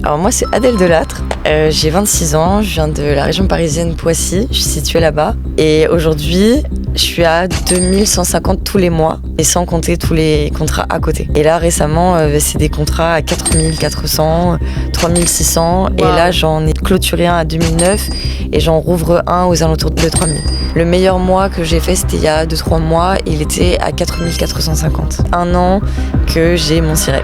Alors moi c'est Adèle Delattre, j'ai 26 ans, je viens de la région parisienne Poissy, je suis située là-bas. Et aujourd'hui, je suis à 2150 tous les mois, et sans compter tous les contrats à côté. Et là récemment, c'est des contrats à 4400, 3600, wow. Et là j'en ai clôturé un à 2009, et j'en rouvre un aux alentours de 3000. Le meilleur mois que j'ai fait, c'était il y a 2-3 mois, il était à 4450. Un an que j'ai mon ciré.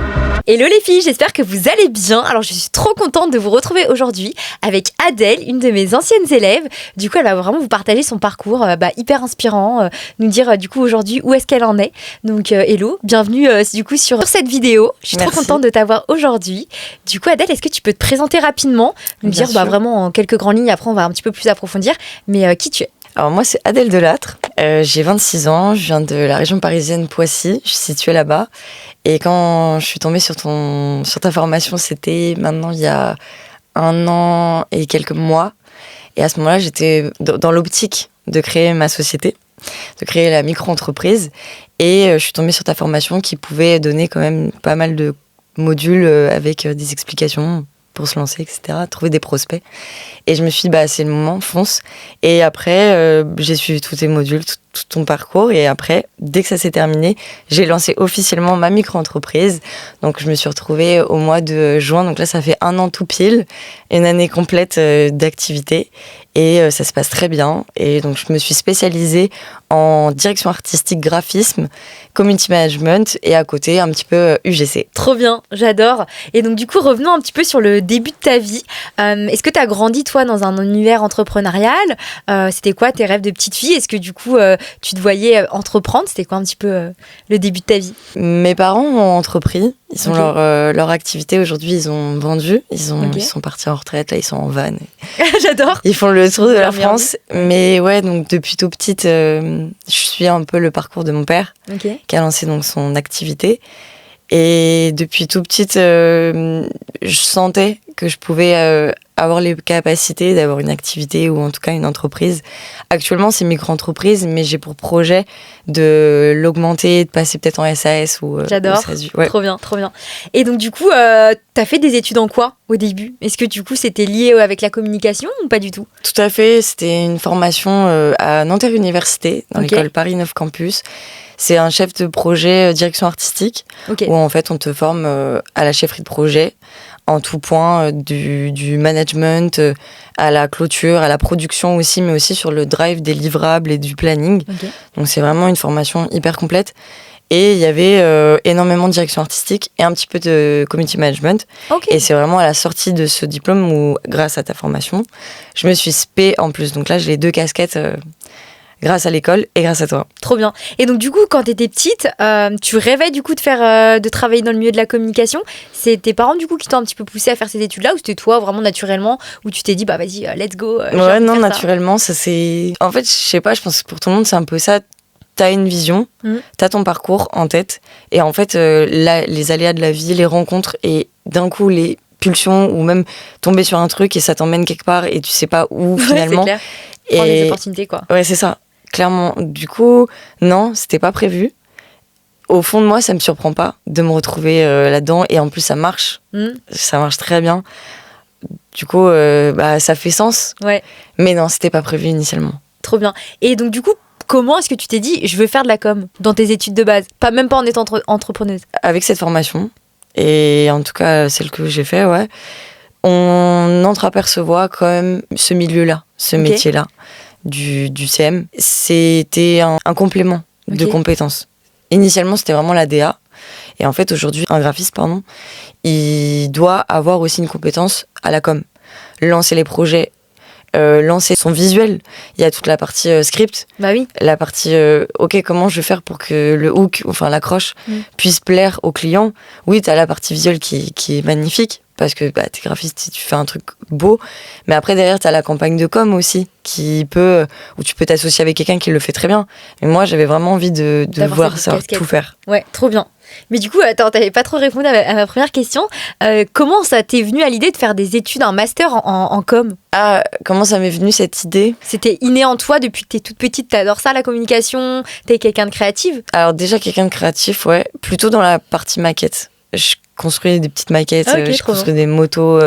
Hello les filles, j'espère que vous allez bien. Alors je suis trop contente de vous retrouver aujourd'hui avec Adèle, une de mes anciennes élèves. Du coup elle va vraiment vous partager son parcours hyper inspirant, nous dire du coup aujourd'hui où est-ce qu'elle en est. Donc hello, bienvenue du coup sur cette vidéo. Je suis Merci. Trop contente de t'avoir aujourd'hui. Du coup Adèle, est-ce que tu peux te présenter rapidement, nous dire vraiment en quelques grandes lignes, après on va un petit peu plus approfondir, mais qui tu es? Alors moi c'est Adèle Delattre, j'ai 26 ans, je viens de la région parisienne Poissy, je suis située là-bas. Et quand je suis tombée sur ta formation, c'était maintenant il y a 1 an et quelques mois. Et à ce moment-là, j'étais dans l'optique de créer ma société, de créer la micro-entreprise. Et je suis tombée sur ta formation qui pouvait donner quand même pas mal de modules avec des explications pour se lancer, etc., trouver des prospects. Et je me suis dit, c'est le moment, fonce. Et après, j'ai suivi tous tes modules, tout ton parcours. Et après, dès que ça s'est terminé, j'ai lancé officiellement ma micro-entreprise. Donc, je me suis retrouvée au mois de juin. Donc là, ça fait 1 an tout pile, une année complète d'activité. Et ça se passe très bien. Et donc, je me suis spécialisée en direction artistique, graphisme, community management et à côté, un petit peu UGC. Trop bien, j'adore. Et donc, du coup, revenons un petit peu sur le début de ta vie. Est-ce que tu as grandi, toi, dans un univers entrepreneurial? C'était quoi tes rêves de petite fille? Est-ce que, du coup, tu te voyais entreprendre? C'était quoi un petit peu le début de ta vie? Mes parents ont entrepris. Ils ont leur activité aujourd'hui, ils ont vendu. Ils sont partis en retraite, là, ils sont en van. J'adore. Ils font le tour de la France. Mais ouais, donc depuis tout petite, je suis un peu le parcours de mon père, qui a lancé donc son activité. Et depuis tout petite, je sentais que je pouvais avoir les capacités d'avoir une activité ou en tout cas une entreprise. Actuellement, c'est micro-entreprise, mais j'ai pour projet de l'augmenter, de passer peut-être en SAS ou J'adore, SASU. Ouais. Trop bien, trop bien. Et donc du coup, t'as fait des études en quoi au début? Est-ce que du coup c'était lié avec la communication ou pas du tout? Tout à fait, c'était une formation à Nanterre Université, dans l'école Paris 9 Campus. C'est un chef de projet direction artistique, où en fait on te forme à la chefferie de projet, en tout point, du management, à la clôture, à la production aussi, mais aussi sur le drive des livrables et du planning. Donc c'est vraiment une formation hyper complète. Et il y avait énormément de direction artistique et un petit peu de community management. Et c'est vraiment à la sortie de ce diplôme où, grâce à ta formation, je me suis spé en plus. Donc là, j'ai les 2 casquettes grâce à l'école et grâce à toi. Trop bien. Et donc du coup, quand tu étais petite, tu rêvais du coup de travailler dans le milieu de la communication. C'est tes parents du coup qui t'ont un petit peu poussé à faire ces études-là, ou c'était toi vraiment naturellement, où tu t'es dit vas-y, let's go. Ouais, non, naturellement, ça c'est... En fait, je sais pas, je pense que pour tout le monde, c'est un peu ça. T'as une vision, t'as ton parcours en tête, et en fait, là, les aléas de la vie, les rencontres, et d'un coup, les pulsions, ou même tomber sur un truc et ça t'emmène quelque part et tu sais pas où finalement. C'est clair. Prendre des opportunités, quoi. Ouais, c'est ça. Clairement. Du coup, non, c'était pas prévu. Au fond de moi, ça me surprend pas de me retrouver là-dedans, et en plus, ça marche. Ça marche très bien. Du coup, ça fait sens. Ouais. Mais non, c'était pas prévu initialement. Trop bien. Et donc, du coup, comment est-ce que tu t'es dit, je veux faire de la com dans tes études de base? Même pas en étant entrepreneuse. Avec cette formation, et en tout cas celle que j'ai fait, ouais, on entreapercevoit quand même ce milieu-là, ce métier-là du CM. C'était un complément de compétences. Initialement, c'était vraiment la DA. Et en fait, aujourd'hui, un graphiste, il doit avoir aussi une compétence à la com. Lancer les projets, lancer son visuel. Il y a toute la partie script. Bah oui. La partie, comment je vais faire pour que le hook, enfin l'accroche, puisse plaire au client. Oui, tu as la partie visuelle qui est magnifique, parce que t'es graphiste si tu fais un truc beau. Mais après, derrière, tu as la campagne de com aussi, où tu peux t'associer avec quelqu'un qui le fait très bien. Mais moi, j'avais vraiment envie de voir ça, tout faire. Ouais, trop bien. Mais du coup, attends, t'avais pas trop répondu à ma première question. Comment ça t'est venu à l'idée de faire des études, un master en com? Ah, comment ça m'est venu cette idée? C'était inné en toi depuis que t'es toute petite, t'adores ça, la communication, t'es quelqu'un de créative? Alors déjà, quelqu'un de créatif, ouais. Plutôt dans la partie maquette. Je construit des petites maquettes, Ah, ok, j'ai trop construit des motos,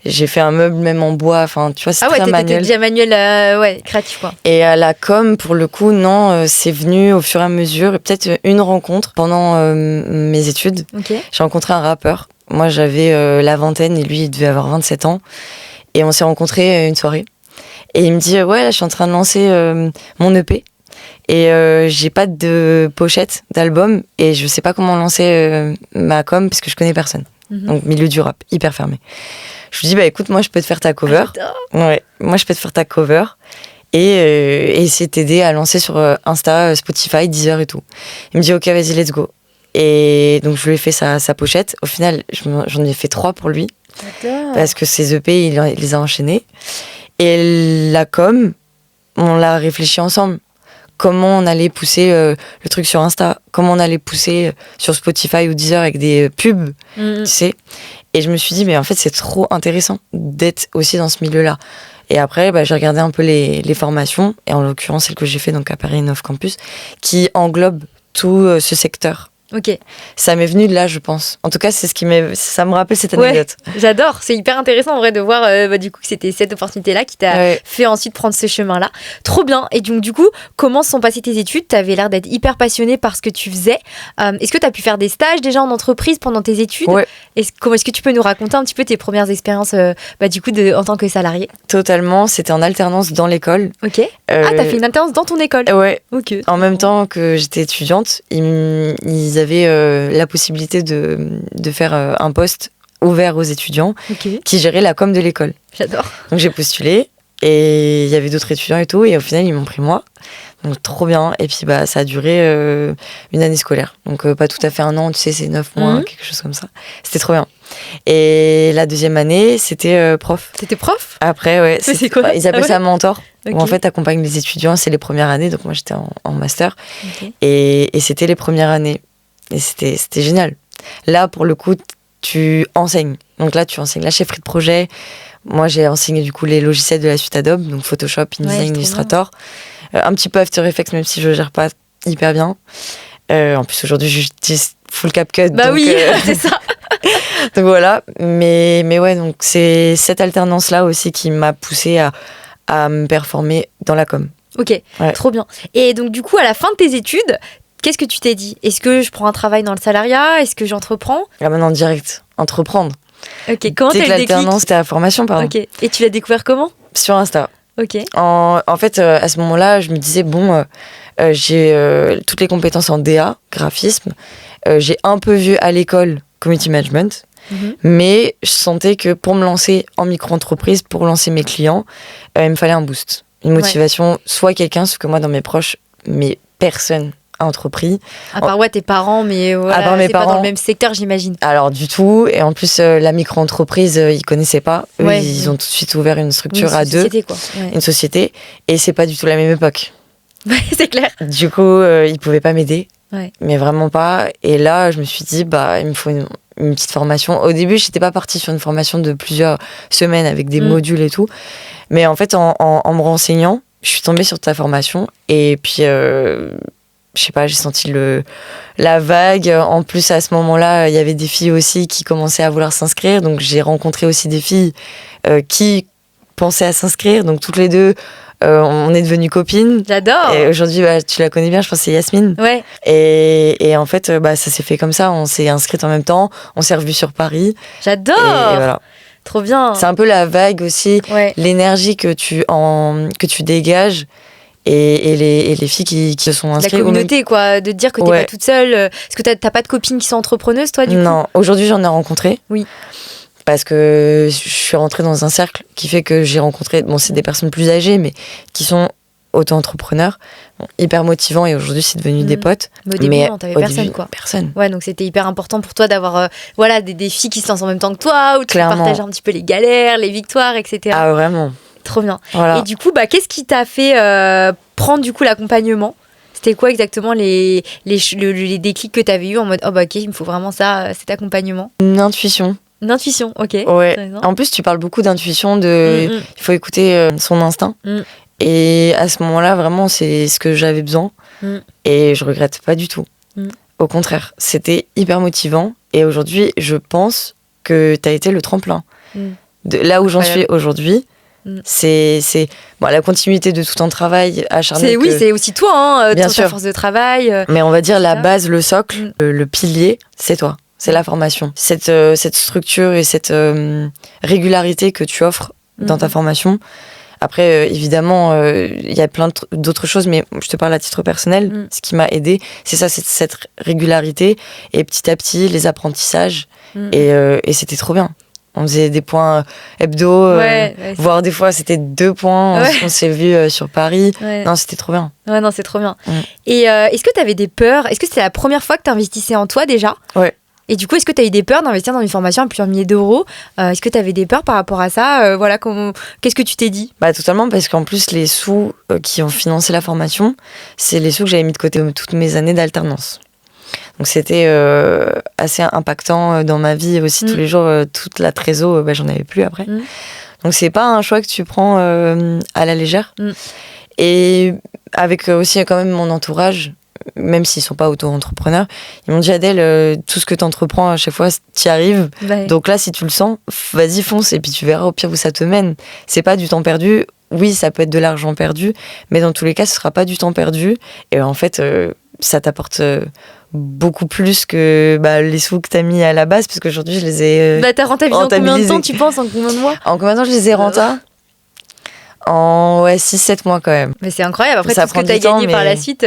j'ai fait un meuble même en bois, enfin tu vois, c'est Ah ouais, très t'étais manuel. déjà manuel, ouais, créatif quoi. Et à la com, pour le coup, non, c'est venu au fur et à mesure, et peut-être une rencontre pendant mes études. Ok. J'ai rencontré un rappeur. Moi, j'avais la vingtaine et lui, il devait avoir 27 ans. Et on s'est rencontrés une soirée. Et il me dit, ouais, là, je suis en train de lancer mon EP. Et j'ai pas de pochette d'album. Et je sais pas comment lancer ma com parce que je connais personne. Donc, milieu du rap, hyper fermé. Je lui dis, bah écoute, moi, je peux te faire ta cover. Ouais, moi, je peux te faire ta cover. Et essayer de t'aider à lancer sur Insta, Spotify, Deezer et tout. Il me dit, ok, vas-y, let's go. Et donc, je lui ai fait sa pochette. Au final, j'en ai fait 3 pour lui. Parce que ses EP, il les a enchaînés. Et la com, on l'a réfléchi ensemble. Comment on allait pousser le truc sur Insta, comment on allait pousser sur Spotify ou Deezer avec des pubs, tu sais. Et je me suis dit, mais en fait, c'est trop intéressant d'être aussi dans ce milieu-là. Et après, j'ai regardé un peu les formations, et en l'occurrence, celle que j'ai fait donc à Paris Innov Campus, qui englobe tout ce secteur. Ok. Ça m'est venu de là, je pense. En tout cas, c'est ça me rappelle cette anecdote. Ouais, j'adore. C'est hyper intéressant en vrai de voir du coup que c'était cette opportunité-là qui t'a fait ensuite prendre ce chemin-là. Trop bien. Et donc du coup, comment se sont passées tes études ? Tu avais l'air d'être hyper passionnée par ce que tu faisais. Est-ce que tu as pu faire des stages déjà en entreprise pendant tes études ? Ouais. Est-ce que tu peux nous raconter un petit peu tes premières expériences du coup en tant que salarié ? Totalement. C'était en alternance dans l'école. Ok. Ah, t'as fait une alternance dans ton école ? Ouais. Ok. En même temps que j'étais étudiante, ils avaient la possibilité de faire un poste ouvert aux étudiants qui gérait la com de l'école. J'adore. Donc j'ai postulé et il y avait d'autres étudiants et tout, et au final ils m'ont pris moi. Donc trop bien. Et puis ça a duré une année scolaire. Donc pas tout à fait un an, tu sais, c'est 9 mois, quelque chose comme ça. C'était trop bien. Et la deuxième année, c'était prof. C'était prof ? Après, ouais. C'est quoi ? Ils appellent ça mentor. Okay. Où en fait, t'accompagnes les étudiants, c'est les premières années. Donc moi, j'étais en master. Okay. Et c'était les premières années. Et c'était génial. Là, pour le coup, tu enseignes. Donc là, tu enseignes la chefferie de projet. Moi, j'ai enseigné du coup les logiciels de la suite Adobe, donc Photoshop, InDesign, Illustrator. Un petit peu After Effects, même si je gère pas hyper bien. En plus, aujourd'hui, j'utilise full CapCut. Bah donc, oui, c'est ça. Donc voilà. Mais ouais, donc c'est cette alternance-là aussi qui m'a poussée à me performer dans la com. Ok, trop bien. Et donc du coup, à la fin de tes études, qu'est-ce que tu t'es dit ? Est-ce que je prends un travail dans le salariat ? Est-ce que j'entreprends ? Là maintenant, direct, entreprendre. Ok, comment t'as eu le déclic ? L'alternance, c'était la formation, pardon. Ok, et tu l'as découvert comment ? Sur Insta. Ok. En fait, à ce moment-là, je me disais, j'ai toutes les compétences en DA, graphisme. J'ai un peu vu à l'école community management. Mais je sentais que pour me lancer en micro-entreprise, pour lancer mes clients, il me fallait un boost. Une motivation, soit quelqu'un, sauf que moi, dans mes proches, mais personne a entrepris. À part tes parents, mais voilà, c'est pas dans le même secteur, j'imagine. Alors, du tout. Et en plus, la micro-entreprise, ils connaissaient pas. Eux, ils ont tout de suite ouvert une structure à deux. Une société, quoi. Ouais. Une société. Et c'est pas du tout la même époque. Ouais, c'est clair. Du coup, ils pouvaient pas m'aider. Ouais. Mais vraiment pas. Et là, je me suis dit, il me faut une petite formation. Au début, j'étais pas partie sur une formation de plusieurs semaines avec des modules et tout. Mais en fait, en me renseignant, je suis tombée sur ta formation. Et puis, je sais pas, j'ai senti la vague. En plus, à ce moment-là, il y avait des filles aussi qui commençaient à vouloir s'inscrire. Donc, j'ai rencontré aussi des filles qui pensaient à s'inscrire. Donc, toutes les deux, on est devenues copines. J'adore. Et aujourd'hui, tu la connais bien, je pense que c'est Yasmine. Ouais. Et en fait, ça s'est fait comme ça. On s'est inscrites en même temps. On s'est revues sur Paris. J'adore. Et voilà. Trop bien. C'est un peu la vague aussi, l'énergie que tu dégages. Et les filles qui se sont inscrites. La communauté, quoi, de te dire que t'es pas toute seule. Est-ce que t'as pas de copines qui sont entrepreneuses, toi, du coup ? Non, aujourd'hui, j'en ai rencontré. Oui. Parce que je suis rentrée dans un cercle qui fait que j'ai rencontré, c'est des personnes plus âgées, mais qui sont auto-entrepreneurs, hyper motivants, et aujourd'hui, c'est devenu des potes. Mais au début, non, t'avais personne, quoi. Personne. Ouais, donc c'était hyper important pour toi d'avoir des filles qui se lancent en même temps que toi, où tu partages un petit peu les galères, les victoires, etc. Ah, vraiment. Trop bien. Voilà. Et du coup, qu'est-ce qui t'a fait prendre du coup l'accompagnement ? C'était quoi exactement les déclics que t'avais eu en mode ok, il me faut vraiment ça, cet accompagnement ? Une intuition. Une intuition, ok. Ouais. En plus, tu parles beaucoup d'intuition, il faut écouter son instinct. Et à ce moment-là, vraiment, c'est ce que j'avais besoin. Et je regrette pas du tout. Au contraire, c'était hyper motivant. Et aujourd'hui, je pense que tu as été le tremplin. De là où j'en suis aujourd'hui, c'est la continuité de tout ton travail acharné. Oui, c'est aussi toi, bien ta sûr. force de travail. Mais on va dire la base, le socle, le pilier, c'est toi. C'est la formation. Cette structure et cette régularité que tu offres dans ta formation. Après, évidemment, il y a plein d'autres choses, mais je te parle à titre personnel. Ce qui m'a aidé, c'est ça, c'est cette régularité et petit à petit, les apprentissages. Et c'était trop bien. On faisait des points hebdo, voire des fois c'était 2 points. On s'est vu sur Paris. Non, c'était trop bien. Ouais, non, c'est trop bien. Et est-ce que tu avais des peurs? Est-ce que c'était la première fois que tu investissais en toi déjà? Ouais. Et du coup, est-ce que tu as eu des peurs d'investir dans une formation à plusieurs milliers d'euros? Est-ce que tu avais des peurs par rapport à ça? Qu'est-ce que tu t'es dit? Totalement, parce qu'en plus, les sous qui ont financé la formation, c'est les sous que j'avais mis de côté toutes mes années d'alternance. Donc c'était assez impactant dans ma vie aussi. Tous les jours, toute la trésor, j'en avais plus après. Donc c'est pas un choix que tu prends à la légère. Et avec aussi quand même mon entourage, même s'ils sont pas auto-entrepreneurs, ils m'ont dit Adèle, tout ce que tu entreprends à chaque fois, tu y arrives. Donc là, si tu le sens, vas-y, fonce, et puis tu verras au pire où ça te mène. C'est pas du temps perdu. Oui, ça peut être de l'argent perdu, mais dans tous les cas, ce sera pas du temps perdu. Et en fait, ça t'apporte beaucoup plus que les sous que t'as mis à la base, parce qu'aujourd'hui, je les ai t'as rentabilisé en combien de temps, tu penses? En combien de mois? En combien de temps je les ai renta? En 6-7 mois quand même. Mais c'est incroyable. Après, ça tout ce que tu as gagné par la suite,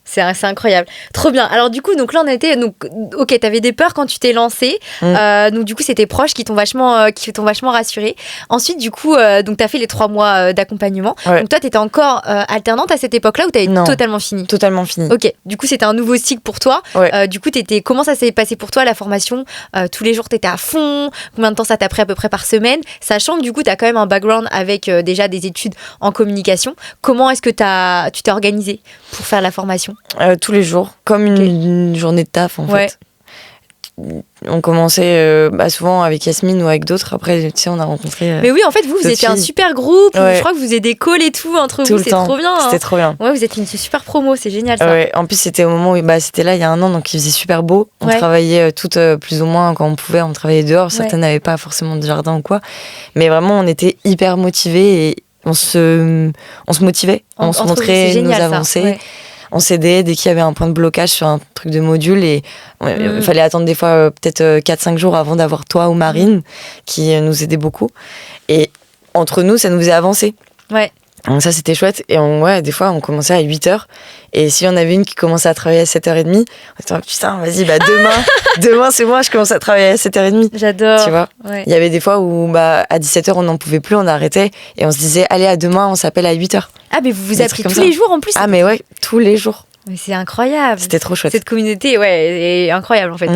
c'est incroyable. Trop bien. Alors du coup, là on était... ok, t'avais des peurs quand tu t'es lancée. Donc du coup, c'est tes proches qui t'ont vachement rassurée. Ensuite, du coup, t'as fait les 3 mois d'accompagnement. Donc toi, t'étais encore alternante à cette époque-là, ou t'avais totalement fini? Totalement fini. Ok. Du coup, c'était un nouveau cycle pour toi. Du coup, comment ça s'est passé pour toi, la formation? Tous les jours, t'étais à fond? Combien de temps ça t'a pris à peu près par semaine? Sachant que du coup, t'as quand même un background avec déjà des études en communication. Comment est-ce que tu t'es organisée pour faire la formation? Tous les jours, comme une journée de taf en fait. On commençait souvent avec Yasmine ou avec d'autres. Après, tu sais, on a rencontré. Mais oui, en fait, vous étiez un super groupe. Je crois que vous faisiez des calls et tout entre vous. C'est trop bien. C'était trop bien. Ouais, vous êtes une super promo. C'est génial ça. En plus, c'était au moment où c'était là il y a un an, donc il faisait super beau. On travaillait toutes plus ou moins quand on pouvait. On travaillait dehors. Certaines n'avaient pas forcément de jardin ou quoi. Mais vraiment, on était hyper motivés et on se motivait. On se montrait nos avancées. On s'aidait dès qu'il y avait un point de blocage sur un truc de module, et il fallait attendre des fois peut-être 4-5 jours avant d'avoir toi ou Marine qui nous aidait beaucoup. Et entre nous, ça nous faisait avancer. Donc ça, c'était chouette. Et des fois, on commençait à 8h. Et s'il y en avait une qui commençait à travailler à 7h30, on était putain, vas-y, demain, c'est moi, je commence à travailler à 7h30. J'adore. Tu vois, il y avait des fois où à 17h, on n'en pouvait plus, on arrêtait. Et on se disait, allez, à demain, on s'appelle à 8h. Ah, mais vous appelez tous les jours en plus? Ah, mais ouais, tous les jours. Mais c'est incroyable. C'était trop chouette. Cette communauté, est incroyable en fait.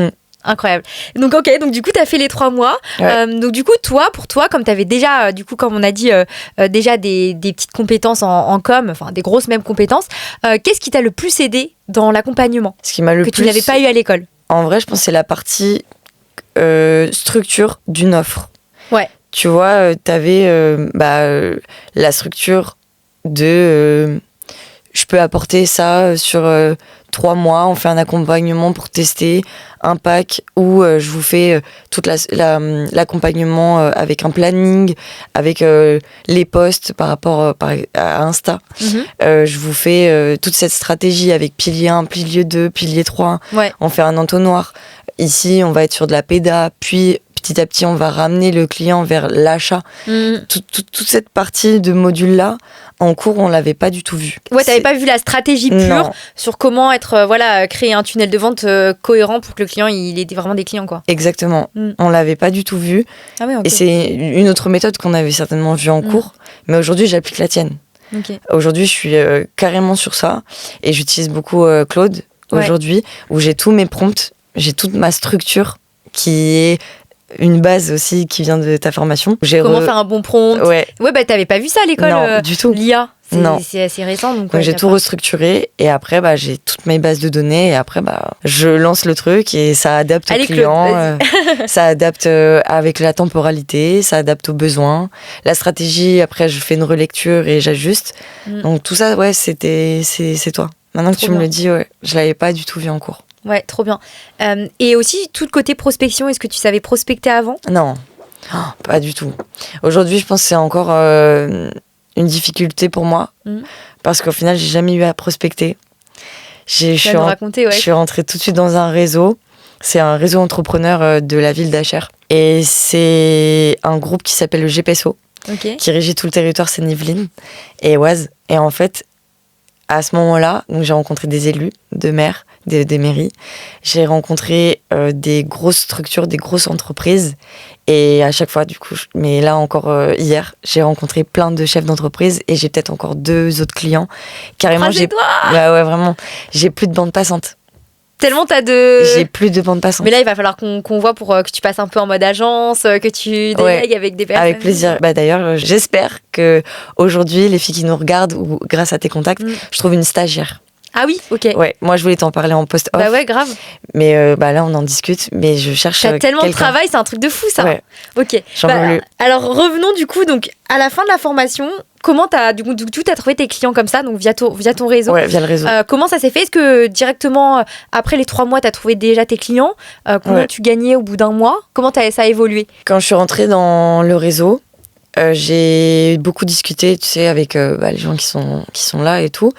Incroyable. Donc donc du coup t'as fait les 3 mois. Donc du coup pour toi, comme t'avais déjà comme on a dit déjà des petites compétences en com, enfin des grosses même compétences, qu'est-ce qui t'a le plus aidé dans l'accompagnement? Ce qui m'a le plus... que tu n'avais pas eu à l'école? En vrai, je pense que c'est la partie structure d'une offre. Tu vois, t'avais la structure de je peux apporter ça sur 3 mois, on fait un accompagnement pour tester un pack où je vous fais tout l'accompagnement avec un planning, avec les posts par rapport à Insta. Je vous fais toute cette stratégie avec pilier 1, pilier 2, pilier 3. On fait un entonnoir. Ici, on va être sur de la péda, puis petit à petit, on va ramener le client vers l'achat. Toute cette partie de module-là, en cours, on l'avait pas du tout vu. T'avais pas vu la stratégie pure sur comment créer un tunnel de vente cohérent pour que le client, il ait vraiment des clients, quoi. Exactement. On l'avait pas du tout vu. Et c'est une autre méthode qu'on avait certainement vue en cours. Mais aujourd'hui, j'applique la tienne. Aujourd'hui, je suis carrément sur ça. Et j'utilise beaucoup Claude aujourd'hui, où j'ai tous mes prompts, j'ai toute ma structure qui est une base aussi qui vient de ta formation. Comment faire un bon prompt. T'avais pas vu ça à l'école? Non, du tout. L'IA, c'est assez récent. Donc j'ai tout restructuré, et après j'ai toutes mes bases de données, et après je lance le truc et ça adapte au client. Ça adapte avec la temporalité, ça adapte aux besoins. La stratégie, après je fais une relecture et j'ajuste. Donc tout ça, c'est toi. Maintenant que tu me le dis, je l'avais pas du tout vu en cours. Ouais, trop bien. Et aussi, tout le côté prospection, est-ce que tu savais prospecter avant ? Non, oh, pas du tout. Aujourd'hui, je pense que c'est encore une difficulté pour moi, parce qu'au final, j'ai jamais eu à prospecter. Je suis rentrée tout de suite dans un réseau. C'est un réseau entrepreneur de la ville d'Acher. Et c'est un groupe qui s'appelle le GPSO, qui régit tout le territoire Seine-Yvelines et Oise. Et en fait, à ce moment-là, donc j'ai rencontré des élus de maires, des mairies. J'ai rencontré des grosses structures, des grosses entreprises. Et à chaque fois, du coup, mais là encore hier, j'ai rencontré plein de chefs d'entreprise et j'ai peut-être encore 2 autres clients. Carrément, ouais, vraiment, j'ai plus de bande passante. Tellement J'ai plus de bande passante. Mais là, il va falloir qu'on voit pour que tu passes un peu en mode agence, que tu délègues avec des personnes. Avec plaisir. D'ailleurs, j'espère que aujourd'hui, les filles qui nous regardent ou grâce à tes contacts, je trouve une stagiaire. Ah oui, ok. Ouais, moi je voulais t'en parler en post-off. Bah ouais, grave. Mais là on en discute, mais je cherche T'as tellement de travail, c'est un truc de fou ça. Ouais. Ok. Alors revenons du coup, donc à la fin de la formation, comment t'as trouvé tes clients comme ça, donc via ton réseau. Ouais, via le réseau. Comment ça s'est fait ? Est-ce que directement après les 3 mois, t'as trouvé déjà tes clients ? Combien tu gagnais au bout d'un mois ? Comment ça a évolué ? Quand je suis rentrée dans le réseau, j'ai beaucoup discuté, tu sais, avec les gens qui sont là et tout.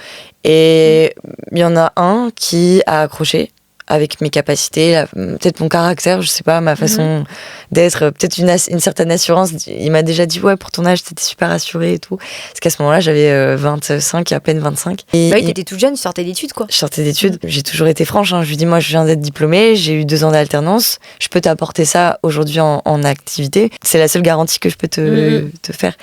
Et il y en a un qui a accroché avec mes capacités, peut-être mon caractère, je sais pas, ma façon d'être, peut-être une certaine assurance. Il m'a déjà dit, ouais, pour ton âge, t'étais super assurée et tout. Parce qu'à ce moment-là, j'avais 25, à peine 25. Et oui, t'étais toute jeune, tu sortais d'études, quoi. Je sortais d'études, j'ai toujours été franche. Je lui dis, moi, je viens d'être diplômée, j'ai eu 2 ans d'alternance, je peux t'apporter ça aujourd'hui en activité. C'est la seule garantie que je peux te faire.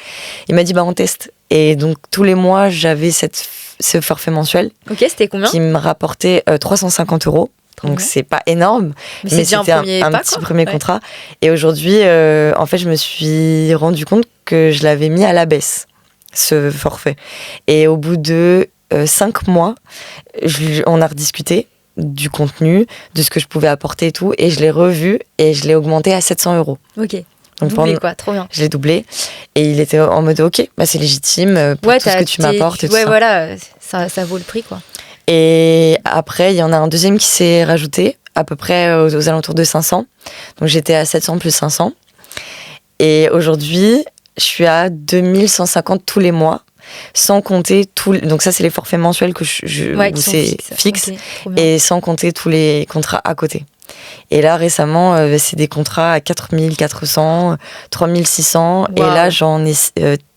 Il m'a dit, on teste. Et donc, tous les mois, j'avais ce forfait mensuel. Ok, c'était combien ? Qui me rapportait 350 €. Donc c'est pas énorme, mais c'était un petit premier contrat. Et aujourd'hui, en fait, je me suis rendu compte que je l'avais mis à la baisse, ce forfait. Et au bout de 5 mois, on a rediscuté du contenu, de ce que je pouvais apporter et tout, et je l'ai revu et je l'ai augmenté à 700 €. Ok. Donc doublé quoi, trop bien. Je l'ai doublé et il était en mode ok, c'est légitime pour tout ce que tu m'apportes et tout ça. Ouais, voilà, ça vaut le prix quoi. Et après, il y en a un deuxième qui s'est rajouté, à peu près aux alentours de 500. Donc j'étais à 700 plus 500. Et aujourd'hui, je suis à 2150 tous les mois, sans compter donc ça, c'est les forfaits mensuels où c'est fixe, et sans compter tous les contrats à côté. Et là, récemment, c'est des contrats à 4400, 3600. Wow. Et là, j'en ai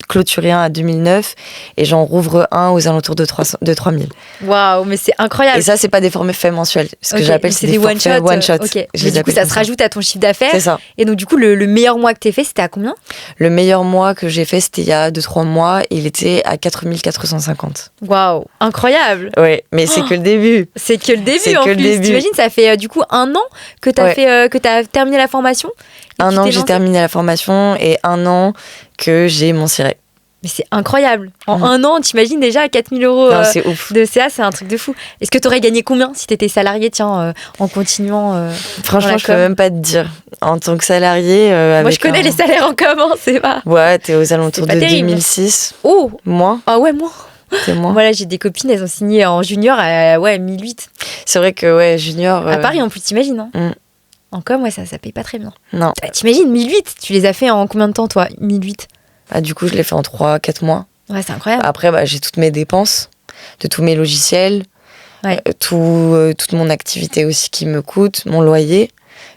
clôturé un à 2009 et j'en rouvre un aux alentours de 3000. Waouh, mais c'est incroyable. Et ça, c'est pas des forfaits mensuels. Ce que j'appelle, c'est des forfaits one-shot. Okay. Mais du coup, ça se rajoute à ton chiffre d'affaires. C'est ça. Et donc, du coup, le meilleur mois que t'aies fait, c'était à combien ? Le meilleur mois que j'ai fait, c'était il y a 2-3 mois. Et il était à 4450. Waouh, incroyable. Ouais, mais c'est que le début. C'est que le début en plus. T'imagines, ça fait du coup 1 an que t'as fait, que t'as terminé la formation. 1 an que j'ai terminé la formation et 1 an que j'ai mon ciré. Mais c'est incroyable. En 1 an, t'imagines déjà à 4000 € de CA, c'est un truc de fou. Est-ce que t'aurais gagné combien si t'étais salarié, en continuant Franchement, je peux même pas te dire. En tant que salarié... Moi, je connais les salaires en com, c'est pas... Ouais, t'es aux alentours de 2006. Oh, moi. Ah ouais, moi. C'est moi. Voilà, j'ai des copines, elles ont signé en junior à 1008. C'est vrai que, junior... À Paris, en plus, t'imagines, hein. En com, ça paye pas très bien. Non. T'imagines, 1008, tu les as fait en combien de temps, toi, 1008 ? Du coup, je l'ai fait en 3-4 mois. Ouais, c'est incroyable. Après, j'ai toutes mes dépenses, de tous mes logiciels, toute mon activité aussi qui me coûte, mon loyer.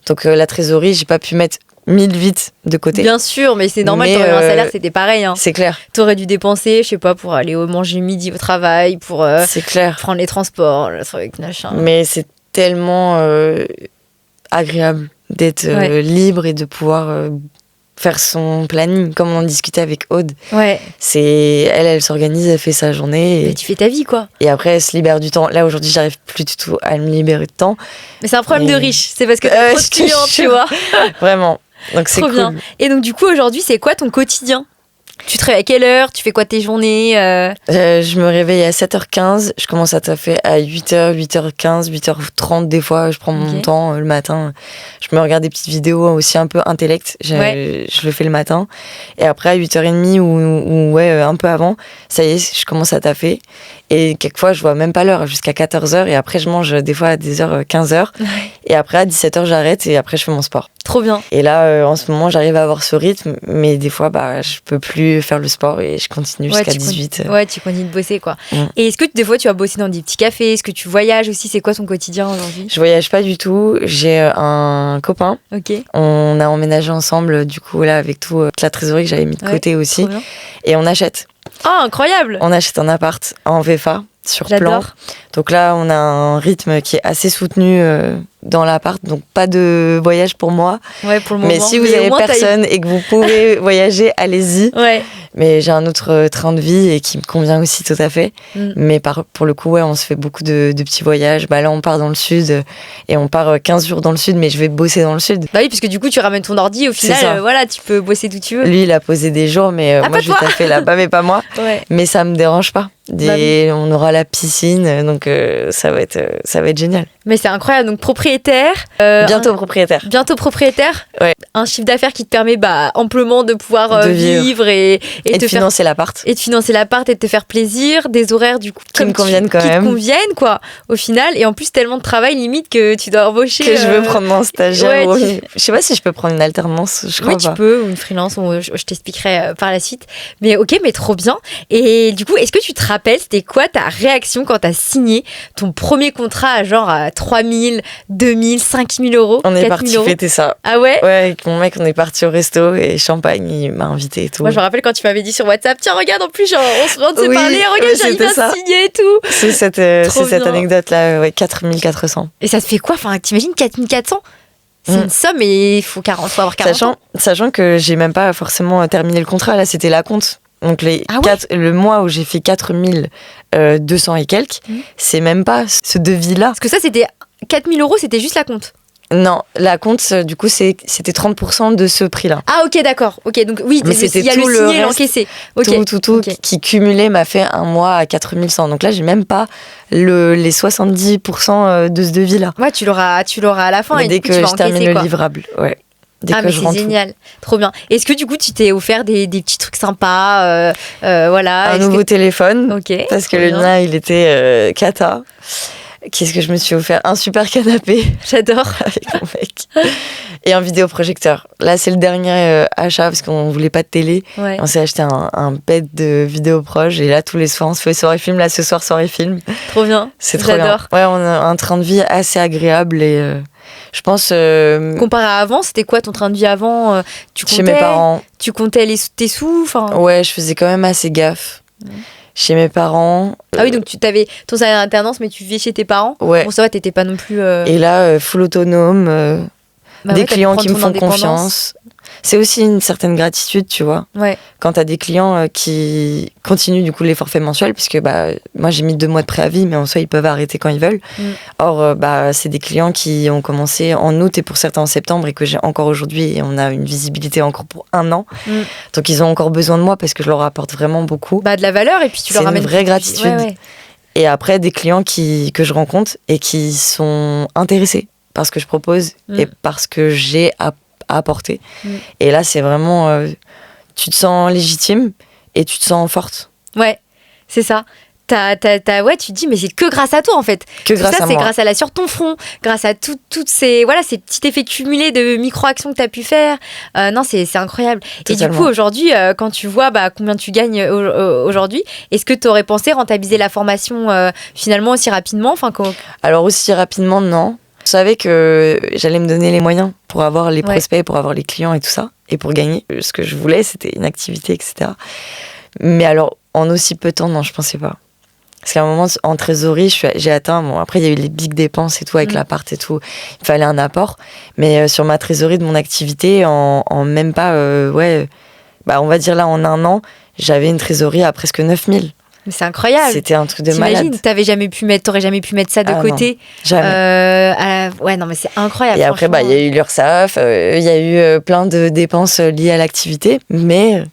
Donc, la trésorerie, j'ai pas pu mettre 1008 de côté. Bien sûr, mais c'est normal, t'aurais eu un salaire, c'était pareil. Hein. C'est clair. T'aurais dû dépenser, je sais pas, pour aller manger midi au travail, pour c'est clair. Prendre les transports, le truc, machin. Mais c'est tellement agréable d'être libre et de pouvoir... faire son planning, comme on en discutait avec Aude. Ouais. Elle s'organise, elle fait sa journée. Et tu fais ta vie, quoi. Et après, elle se libère du temps. Là, aujourd'hui, j'arrive plus du tout à me libérer de temps. Mais c'est un problème de riche. C'est parce que t'as trop de clients, tu vois. Vraiment. Donc, c'est trop cool. bien. Et donc, du coup, aujourd'hui, c'est quoi ton quotidien ? Tu te réveilles à quelle heure? Tu fais quoi tes journées? Je me réveille à 7h15, je commence à taffer à 8h, 8h15, 8h30 des fois, je prends mon temps le matin. Je me regarde des petites vidéos aussi un peu intellect, je le fais le matin. Et après à 8h30 ou un peu avant, ça y est, je commence à taffer. Et quelquefois, je vois même pas l'heure, jusqu'à 14h. Et après, je mange des fois à 10h, 15h. Et après, à 17h, j'arrête et après, je fais mon sport. Trop bien. Et là, en ce moment, j'arrive à avoir ce rythme. Mais des fois, je peux plus faire le sport et je continue jusqu'à 18h. Ouais, tu continues de bosser, quoi. Et est-ce que des fois, tu vas bosser dans des petits cafés? Est-ce que tu voyages aussi? C'est quoi ton quotidien aujourd'hui? Je voyage pas du tout. J'ai un copain. Ok. On a emménagé ensemble, du coup, là, avec toute la trésorerie que j'avais mis de côté aussi. Et on achète. Ah, incroyable! On achète un appart en VFA sur plan. Donc là, on a un rythme qui est assez soutenu dans l'appart. Donc pas de voyage pour moi. Ouais, pour le moment. Mais si vous avez personne et que vous pouvez voyager, allez-y. Ouais. Mais j'ai un autre train de vie et qui me convient aussi tout à fait. Mais pour le coup, on se fait beaucoup de petits voyages. Là, on part dans le sud et on part 15 jours dans le sud, mais je vais bosser dans le sud. Bah oui, parce que du coup, tu ramènes ton ordi. Au final, voilà, tu peux bosser d'où tu veux. Lui, il a posé des jours, mais moi, je vais taffer là-bas, mais pas moi. Ouais. Mais ça me dérange pas. On aura la piscine, donc ça va être génial. Mais c'est incroyable, donc propriétaire. Bientôt propriétaire. Bientôt propriétaire. Ouais. Un chiffre d'affaires qui te permet amplement de pouvoir vivre et de financer l'appart. Et de financer l'appart et de te faire plaisir. Des horaires du coup qui me conviennent quand même. Qui te conviennent quoi, au final. Et en plus tellement de travail limite que tu dois embaucher. Que je veux prendre mon stagiaire. Je sais pas si je peux prendre une alternance, je crois pas. Oui, tu peux, ou une freelance, je t'expliquerai par la suite. Mais ok, mais trop bien. Et du coup, est-ce que tu te rappelles, c'était quoi ta réaction quand t'as signé ton premier contrat à 3 000, 2 000, 5 000 euros? On est parti fêter ça. Ah ouais? Ouais, avec mon mec, on est parti au resto et champagne, il m'a invité et tout. Moi, je me rappelle quand tu m'avais dit sur WhatsApp, tiens, regarde, en plus, on se vient de se parler, regarde, j'arrive à signer et tout. C'est cette anecdote-là, 4 400. Et ça se fait quoi? Enfin, t'imagines 4 400? C'est une somme et il faut avoir 40 ans. Sachant que j'ai même pas forcément terminé le contrat, là, c'était l'acompte. Donc le mois où j'ai fait 4 200 et quelques, c'est même pas ce devis-là. Parce que ça, c'était 4 000 euros, c'était juste l'acompte. Non, l'acompte, du coup, c'était 30% de ce prix-là. Ah ok, d'accord. Ok, donc oui, mais il y a le signé et l'encaissé. Tout, qui cumulé m'a fait un mois à 4 100. Donc là, j'ai même pas les 70% de ce devis-là. Ouais, tu l'auras à la fin. Mais et dès que je termine le livrable, ouais. Mais c'est génial, trop bien. Est-ce que du coup tu t'es offert des petits trucs sympas, voilà. Un nouveau téléphone, parce que le mien il était cata. Qu'est-ce que je me suis offert? Un super canapé. J'adore. Avec mon mec. Et un vidéoprojecteur. Là c'est le dernier achat parce qu'on voulait pas de télé. Ouais. On s'est acheté un bed de vidéoproj et là tous les soirs on se fait soirée film. Là ce soir soirée film. Trop bien. C'est trop bien. Ouais, on a un train de vie assez agréable et je pense. Comparé à avant, c'était quoi ton train de vie avant? Tu comptais, chez mes parents. Tu comptais tes sous? Ouais, je faisais quand même assez gaffe. Chez mes parents. Ah oui, donc tu avais ton salaire d'alternance, mais tu vivais chez tes parents? Ouais. Bon, ça va, t'étais pas non plus. Et là, full autonome, des clients qui me font confiance. C'est aussi une certaine gratitude, tu vois. Ouais. Quand t'as des clients qui continuent du coup les forfaits mensuels, puisque moi j'ai mis 2 mois de préavis, mais en soi ils peuvent arrêter quand ils veulent. Or, c'est des clients qui ont commencé en août et pour certains en septembre et que j'ai encore aujourd'hui et on a une visibilité encore pour 1 an. Donc ils ont encore besoin de moi parce que je leur apporte vraiment beaucoup. De la valeur et puis tu leur ramènes. C'est une vraie gratitude. Ouais. Et après des clients que je rencontre et qui sont intéressés par ce que je propose et parce que j'ai à apporter. Et là, c'est vraiment... tu te sens légitime et tu te sens forte. Ouais, c'est ça. Ouais, tu te dis, mais c'est que grâce à toi, en fait. Que grâce à moi. C'est grâce à sur ton front, grâce à toutes ces petits effets cumulés de micro-actions que tu as pu faire. Non, c'est incroyable. Totalement. Et du coup, aujourd'hui, quand tu vois combien tu gagnes aujourd'hui, est-ce que tu aurais pensé rentabiliser la formation finalement aussi rapidement? Alors, aussi rapidement, non. Je savais que j'allais me donner les moyens pour avoir les prospects, pour avoir les clients et tout ça, et pour gagner. Ce que je voulais, c'était une activité, etc. Mais alors, en aussi peu de temps, non, je pensais pas. Parce qu'à un moment, en trésorerie, j'ai atteint... Bon, après, il y a eu les big dépenses et tout, avec l'appart et tout. Il fallait un apport. Mais sur ma trésorerie de mon activité, en même pas... on va dire là, en 1 an, j'avais une trésorerie à presque 9 000. Mais c'est incroyable. C'était un truc de malade. T'imagines, t'aurais jamais pu mettre ça de côté. Non, jamais. Ouais, non, mais c'est incroyable. Et après, il y a eu l'URSSAF, il y a eu plein de dépenses liées à l'activité, mais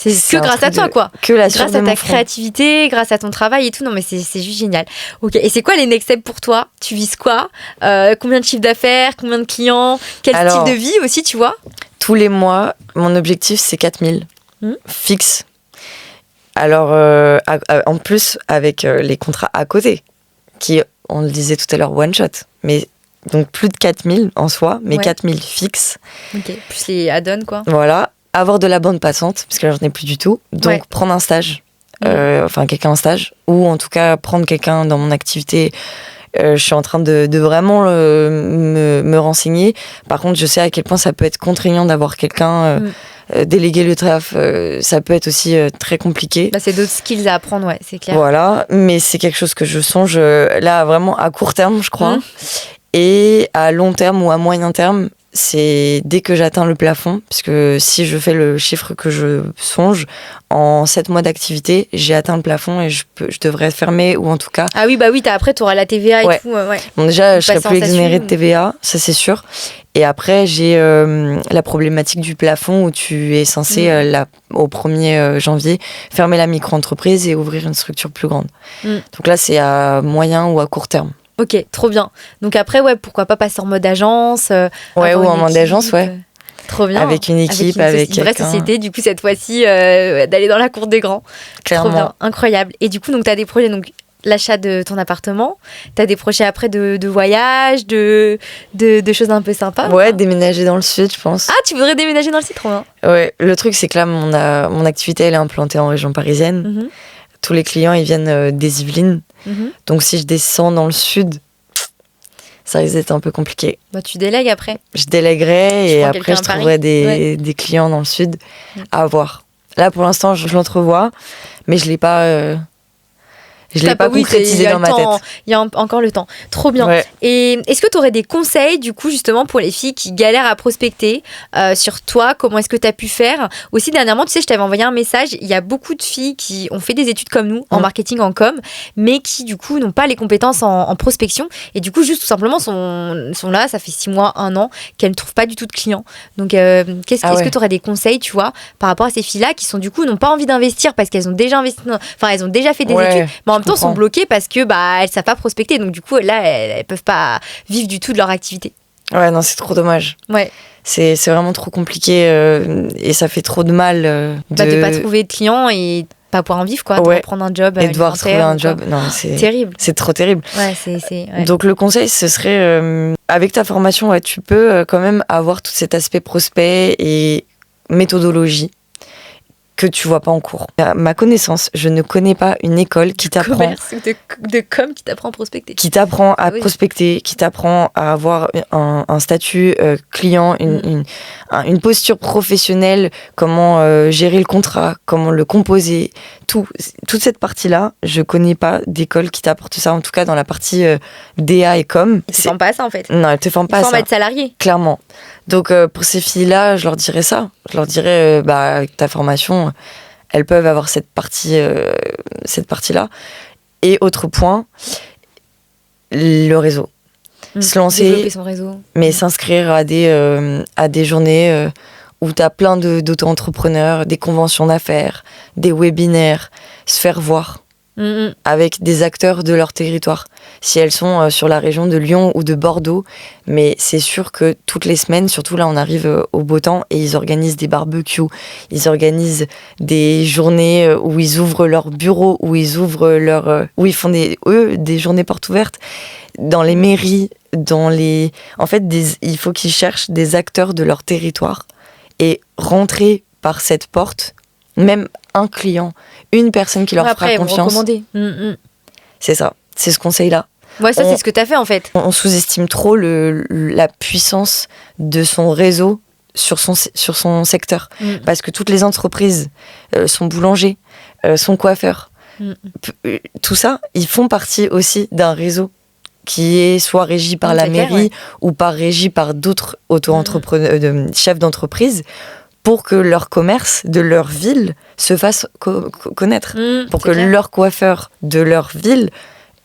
C'est que un grâce truc à toi, quoi. Que la Grâce à ta créativité, grâce à ton travail et tout. Non, mais c'est juste génial. Ok. Et c'est quoi les next steps pour toi? Tu vises quoi? Combien de chiffres d'affaires? Combien de clients? Quel style de vie aussi, tu vois? Tous les mois, mon objectif, c'est 4000 fixe. Alors, en plus, avec les contrats à côté, qui, on le disait tout à l'heure, one shot. Mais donc plus de 4000 en soi, mais 4000 fixes. Ok. Plus les add-ons, quoi. Voilà. Avoir de la bande passante, parce que là, j'en ai plus du tout. Donc, prendre un stage. Enfin, quelqu'un en stage. Ou en tout cas, prendre quelqu'un dans mon activité. Je suis en train de vraiment me renseigner. Par contre, je sais à quel point ça peut être contraignant d'avoir quelqu'un déléguer le taf. Ça peut être aussi très compliqué. C'est d'autres skills à apprendre, ouais, c'est clair. Voilà, mais c'est quelque chose que je songe là vraiment à court terme, je crois. Et à long terme ou à moyen terme, c'est dès que j'atteins le plafond, puisque si je fais le chiffre que je songe, en 7 mois d'activité, j'ai atteint le plafond et je devrais fermer, ou en tout cas... Ah oui, bah oui, après, tu auras la TVA et tout. Bon, déjà, je serai plus exonérée de TVA, ça c'est sûr. Et après, j'ai la problématique du plafond où tu es censé, au 1er janvier, fermer la micro-entreprise et ouvrir une structure plus grande. Donc là, c'est à moyen ou à court terme. Ok, trop bien. Donc après, pourquoi pas passer en mode agence ou en mode agence, Trop bien. Avec une équipe, avec une vraie société, du coup, cette fois-ci, d'aller dans la cour des grands. Clairement. Trop bien, incroyable. Et du coup, tu as des projets, donc l'achat de ton appartement, tu as des projets après de voyage, de choses un peu sympas. Ouais, déménager dans le sud, je pense. Ah, tu voudrais déménager dans le sud, trop bien. Ouais, le truc, c'est que là, mon activité, elle est implantée en région parisienne. Tous les clients, ils viennent des Yvelines. Donc si je descends dans le sud, ça risque d'être un peu compliqué. Bah, tu délègues après. Je délèguerai et après je trouverai des clients dans le sud à voir. Là pour l'instant je l'entrevois, mais je l'ai pas concrétisé dans ma tête. Il y a encore le temps. Trop bien. Ouais. Et est-ce que tu aurais des conseils, du coup, justement, pour les filles qui galèrent à prospecter sur toi? Comment est-ce que tu as pu faire? Aussi, dernièrement, tu sais, je t'avais envoyé un message. Il y a beaucoup de filles qui ont fait des études comme nous, en marketing, en com, mais qui, du coup, n'ont pas les compétences en prospection. Et du coup, juste tout simplement, sont là, ça fait 6 mois, 1 an, qu'elles ne trouvent pas du tout de clients. Donc, est-ce que tu aurais des conseils, tu vois, par rapport à ces filles-là qui sont, du coup, n'ont pas envie d'investir parce qu'elles ont déjà investi, elles ont déjà fait des études, mais en même temps sont bloquées parce que elles savent pas prospecter, donc du coup là elles peuvent pas vivre du tout de leur activité. Ouais, non, c'est trop dommage. Ouais. C'est vraiment trop compliqué et ça fait trop de mal de pas trouver de clients et pas pouvoir en vivre, quoi, de reprendre un job et devoir trouver un job. Non, c'est terrible. C'est trop terrible. Ouais. Donc le conseil, ce serait avec ta formation, tu peux quand même avoir tout cet aspect prospect et méthodologie que tu vois pas en cours. À ma connaissance, je ne connais pas une école qui t'apprend de com qui t'apprend à prospecter. Qui t'apprend à prospecter, qui t'apprend à avoir un statut client, une posture professionnelle, comment gérer le contrat, comment le composer, toute cette partie-là, je connais pas d'école qui t'apporte ça, en tout cas dans la partie DA et com. Ils te forment pas ça en fait. Non, elles te forment pas ça. Ils forment à être salarié. Clairement. Donc pour ces filles-là, je leur dirais ça. Je leur dirais, avec ta formation, elles peuvent avoir cette partie-là. Et autre point, le réseau. Se lancer, développer son réseau. Mais s'inscrire à des journées où tu as plein d'auto-entrepreneurs, des conventions d'affaires, des webinaires, se faire voir avec des acteurs de leur territoire. Si elles sont sur la région de Lyon ou de Bordeaux, mais c'est sûr que toutes les semaines, surtout là on arrive au beau temps, et ils organisent des barbecues, ils organisent des journées où ils ouvrent leur bureau, où ils ouvrent où ils font des journées portes ouvertes dans les mairies, en fait il faut qu'ils cherchent des acteurs de leur territoire et rentrer par cette porte, même un client, une personne qui leur fera confiance. C'est ça, c'est ce conseil-là. Ouais, ça c'est ce que t'as fait en fait. On sous-estime trop la puissance de son réseau sur son secteur. Parce que toutes les entreprises sont boulangers, sont coiffeurs. Tout ça, ils font partie aussi d'un réseau qui est soit régi par la mairie ou régi par d'autres auto-entrepreneurs, chefs d'entreprise, pour que leur commerce de leur ville se fasse connaître, pour que leur coiffeur de leur ville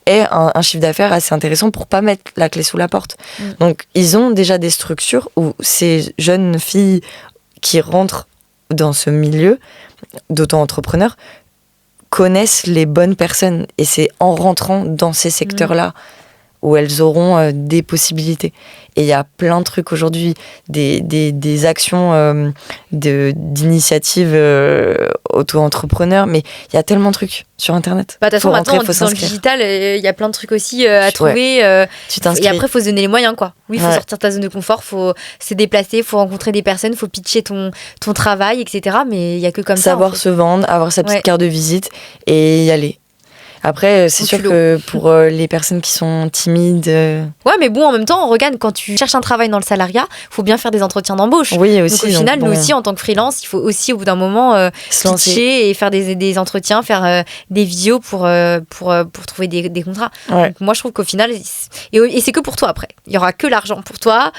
ait un chiffre d'affaires assez intéressant pour pas mettre la clé sous la porte. Donc ils ont déjà des structures où ces jeunes filles qui rentrent dans ce milieu d'auto-entrepreneurs connaissent les bonnes personnes. Et c'est en rentrant dans ces secteurs-là où elles auront des possibilités. Et il y a plein de trucs aujourd'hui, des actions d'initiatives auto-entrepreneurs, mais il y a tellement de trucs sur Internet. De toute façon, maintenant, dans le digital, il y a plein de trucs aussi à trouver. Tu t'inscris. Et après, il faut se donner les moyens, quoi. Oui, il faut sortir de ta zone de confort, il faut se déplacer, il faut rencontrer des personnes, il faut pitcher ton travail, etc. Mais il n'y a que comme ça. Savoir se vendre, avoir sa petite carte de visite et y aller. Après, c'est sûr que pour les personnes qui sont timides... Ouais, mais bon, en même temps, regarde, quand tu cherches un travail dans le salariat, il faut bien faire des entretiens d'embauche. Oui, aussi. Donc au final, nous aussi, en tant que freelance, il faut aussi, au bout d'un moment, pitcher et faire des entretiens, faire des visios pour trouver des contrats. Ouais. Donc moi, je trouve qu'au final... Et c'est que pour toi, après. Il n'y aura que l'argent pour toi.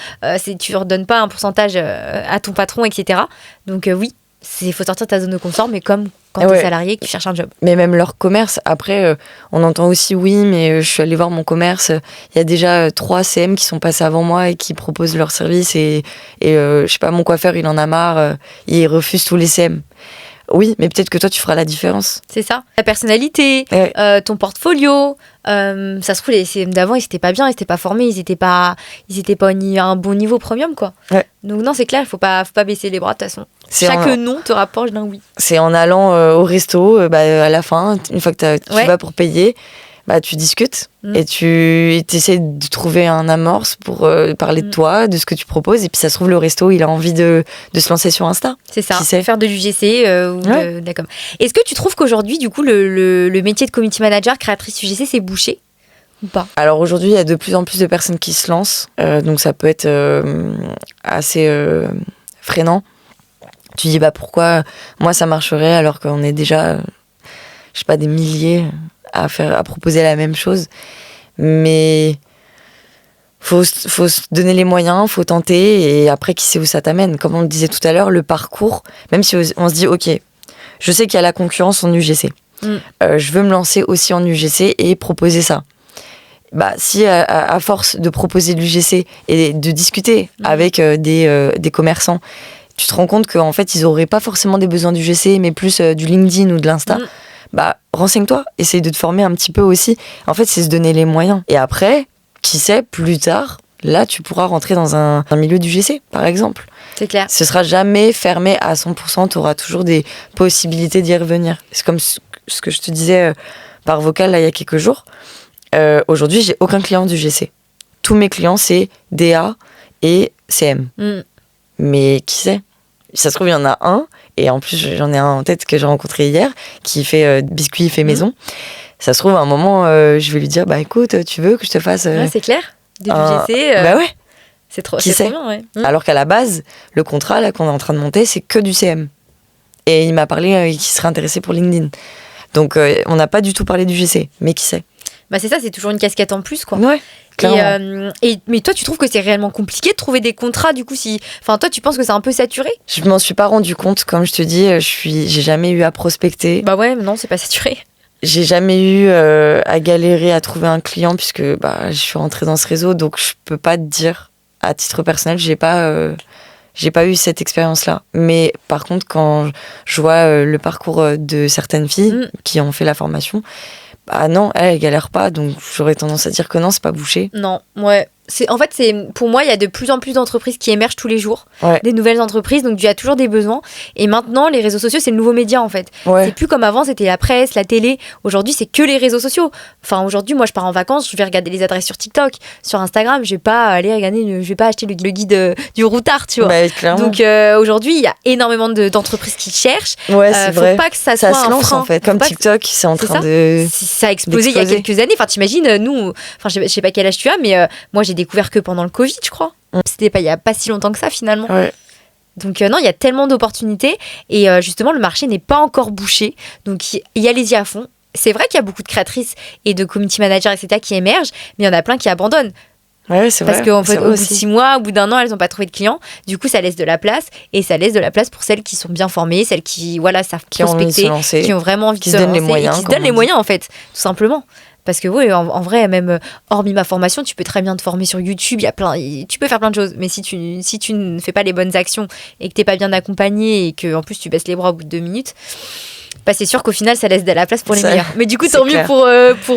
Tu ne redonnes pas un pourcentage à ton patron, etc. Donc oui, il faut sortir de ta zone de confort, mais comme quand tu es salarié et que tu cherches un job. Mais même leur commerce, après, on entend aussi, oui, mais je suis allée voir mon commerce, il y a déjà 3 CM qui sont passés avant moi et qui proposent leurs services et je sais pas, mon coiffeur, il en a marre, il refuse tous les CM. Oui, mais peut-être que toi, tu feras la différence. C'est ça. Ta personnalité, ton portfolio. Ça se trouve, les CM d'avant, ils n'étaient pas bien, ils n'étaient pas formés, ils n'étaient pas à un bon niveau premium, quoi. Ouais. Donc non, c'est clair, il faut pas baisser les bras, de toute façon. Chaque non te rapproche d'un oui. C'est en allant au resto, à la fin, une fois que tu vas pour payer, tu discutes et tu essaies de trouver un amorce pour parler de toi, de ce que tu proposes. Et puis ça se trouve, le resto, il a envie de se lancer sur Insta. C'est ça, faire de l'UGC ou de la com. Est-ce que tu trouves qu'aujourd'hui, du coup, le métier de community manager, créatrice UGC, c'est bouché ou pas ? Alors aujourd'hui, il y a de plus en plus de personnes qui se lancent. Donc ça peut être assez freinant. Tu dis, pourquoi moi ça marcherait alors qu'on est déjà, je sais pas, des milliers à proposer la même chose. Mais faut se donner les moyens, faut tenter, et après, qui sait où ça t'amène. Comme on le disait tout à l'heure, le parcours, même si on se dit, ok, je sais qu'il y a la concurrence en UGC. Je veux me lancer aussi en UGC et proposer ça. Si à force de proposer de l'UGC et de discuter avec des commerçants, tu te rends compte qu'en fait, ils n'auraient pas forcément des besoins d'UGC, mais plus du LinkedIn ou de l'Insta. Renseigne-toi, essaye de te former un petit peu aussi. En fait, c'est se donner les moyens. Et après, qui sait, plus tard, là, tu pourras rentrer dans un milieu d'UGC, par exemple. C'est clair. Ce sera jamais fermé à 100%, tu auras toujours des possibilités d'y revenir. C'est comme ce que je te disais par vocal, là, il y a quelques jours. Aujourd'hui, j'ai aucun client d'UGC. Tous mes clients, c'est DA et CM. Mais qui sait ? Ça se trouve, il y en a un, et en plus, j'en ai un en tête que j'ai rencontré hier, qui fait biscuits fait maison. Ça se trouve, à un moment, je vais lui dire, écoute, tu veux que je te fasse... Ouais, c'est clair. Des UGC. Ouais. C'est trop Qui sait ? bien, ouais. Alors qu'à la base, le contrat là, qu'on est en train de monter, c'est que du CM. Et il m'a parlé qu'il serait intéressé pour LinkedIn. Donc, on n'a pas du tout parlé du GC, mais qui sait ? C'est ça, c'est toujours une casquette en plus, quoi. Ouais. Mais toi, tu trouves que c'est réellement compliqué de trouver des contrats, du coup, toi, tu penses que c'est un peu saturé ? Je m'en suis pas rendu compte, comme je te dis, j'ai jamais eu à prospecter. Non, c'est pas saturé. J'ai jamais eu à galérer à trouver un client, puisque je suis rentrée dans ce réseau, donc je peux pas te dire, à titre personnel, j'ai pas eu cette expérience-là. Mais par contre, quand je vois le parcours de certaines filles qui ont fait la formation, non, elles galèrent pas, donc j'aurais tendance à dire que non, c'est pas bouché. Non, ouais. Pour moi, il y a de plus en plus d'entreprises qui émergent tous les jours, des nouvelles entreprises, donc il y a toujours des besoins. Et maintenant, les réseaux sociaux, c'est le nouveau média, en fait. C'est plus comme avant, c'était la presse, la télé. Aujourd'hui, c'est que les réseaux sociaux. Enfin, aujourd'hui, moi, je pars en vacances, je vais regarder les adresses sur TikTok, sur Instagram. Je vais pas acheter le guide du routard, tu vois. Donc aujourd'hui, il y a énormément d'entreprises qui cherchent. Ouais, c'est vrai. Faut pas que ça soit se lance, en fait. Comme TikTok, c'est en train de... Ça a explosé il y a quelques années. Enfin, t'imagines, nous... Enfin, je sais pas quel âge tu as, mais moi, j'ai découvert que pendant le Covid, je crois. C'était il y a pas si longtemps que ça, finalement. Ouais. Donc non, il y a tellement d'opportunités. Et justement, le marché n'est pas encore bouché. Donc y allez-y à fond. C'est vrai qu'il y a beaucoup de créatrices et de community managers, etc., qui émergent, mais il y en a plein qui abandonnent. Ouais, c'est vrai. Parce qu'en fait, au bout de 6 mois, au bout d'1 an, elles n'ont pas trouvé de clients. Du coup, ça laisse de la place. Et ça laisse de la place pour celles qui sont bien formées, celles qui savent prospecter, qui ont vraiment envie de se lancer, donnent les moyens, et qui se donnent les moyens, en fait, tout simplement. Parce que oui, en vrai, même hormis ma formation, tu peux très bien te former sur YouTube, tu peux faire plein de choses. Mais si tu ne fais pas les bonnes actions et que t'es pas bien accompagné et que en plus tu baisses les bras au bout de 2 minutes, bah c'est sûr qu'au final ça laisse de la place pour les meilleurs. Mais du coup tant mieux pour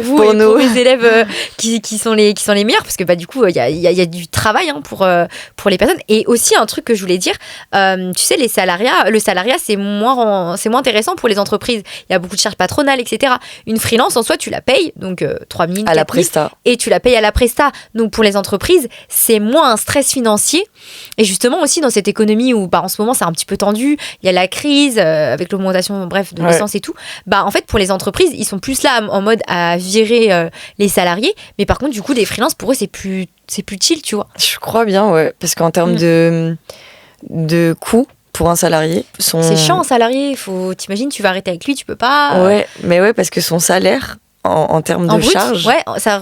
vous et pour les élèves qui sont les meilleurs, parce que bah du coup il y a du travail pour les personnes. Et aussi un truc que je voulais dire, tu sais, le salariat c'est moins intéressant pour les entreprises. Il y a beaucoup de charges patronales, etc. Une freelance en soi tu la payes donc 3 000 à la presta, et tu la payes à la presta. Donc pour les entreprises c'est moins un stress financier. Et justement aussi dans cette économie où en ce moment c'est un petit peu tendu, il y a la crise avec l'augmentation de l'essence et tout, bah en fait pour les entreprises ils sont plus là en mode à virer les salariés, mais par contre du coup des freelances pour eux c'est plus chill, tu vois. Je crois bien, ouais, parce qu'en termes de coûts pour un salarié, c'est chiant un salarié, t'imagines tu vas arrêter avec lui, tu peux pas ouais, mais ouais, parce que son salaire en termes de brut, charge, ouais, ça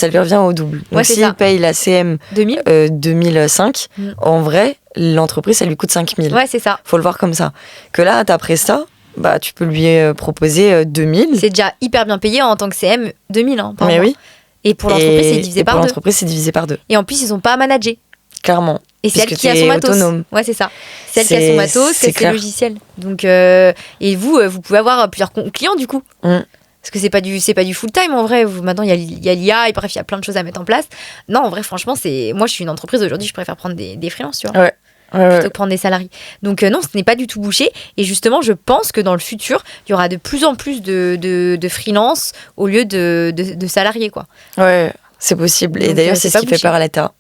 lui revient au double. Donc s'il paye la CM 2005, en vrai l'entreprise ça lui coûte 5 000. Ouais, c'est ça. Faut le voir comme ça. Que là ta presta, bah tu peux lui proposer 2000. C'est déjà hyper bien payé en tant que CM, 2000 par mais mois. Oui. Et pour l'entreprise c'est divisé par 2. Pour l'entreprise c'est divisé par 2. Et en plus ils sont pas à manager. Clairement. Et c'est elle qui a son matos. Autonome. Ouais, c'est ça. C'est elle qui a son matos, c'est ses logiciels. Donc et vous pouvez avoir plusieurs clients du coup. Parce que c'est pas du full time en vrai. Maintenant il y a l'IA et bref il y a plein de choses à mettre en place. Non, en vrai franchement moi je suis une entreprise aujourd'hui, je préfère prendre des freelances, tu vois. Ouais. Plutôt que prendre des salariés. Donc non, ce n'est pas du tout bouché. Et justement, je pense que dans le futur, il y aura de plus en plus de freelance au lieu de salariés, quoi. Ouais, c'est possible. Donc, et d'ailleurs, c'est ce qui fait peur à l'État.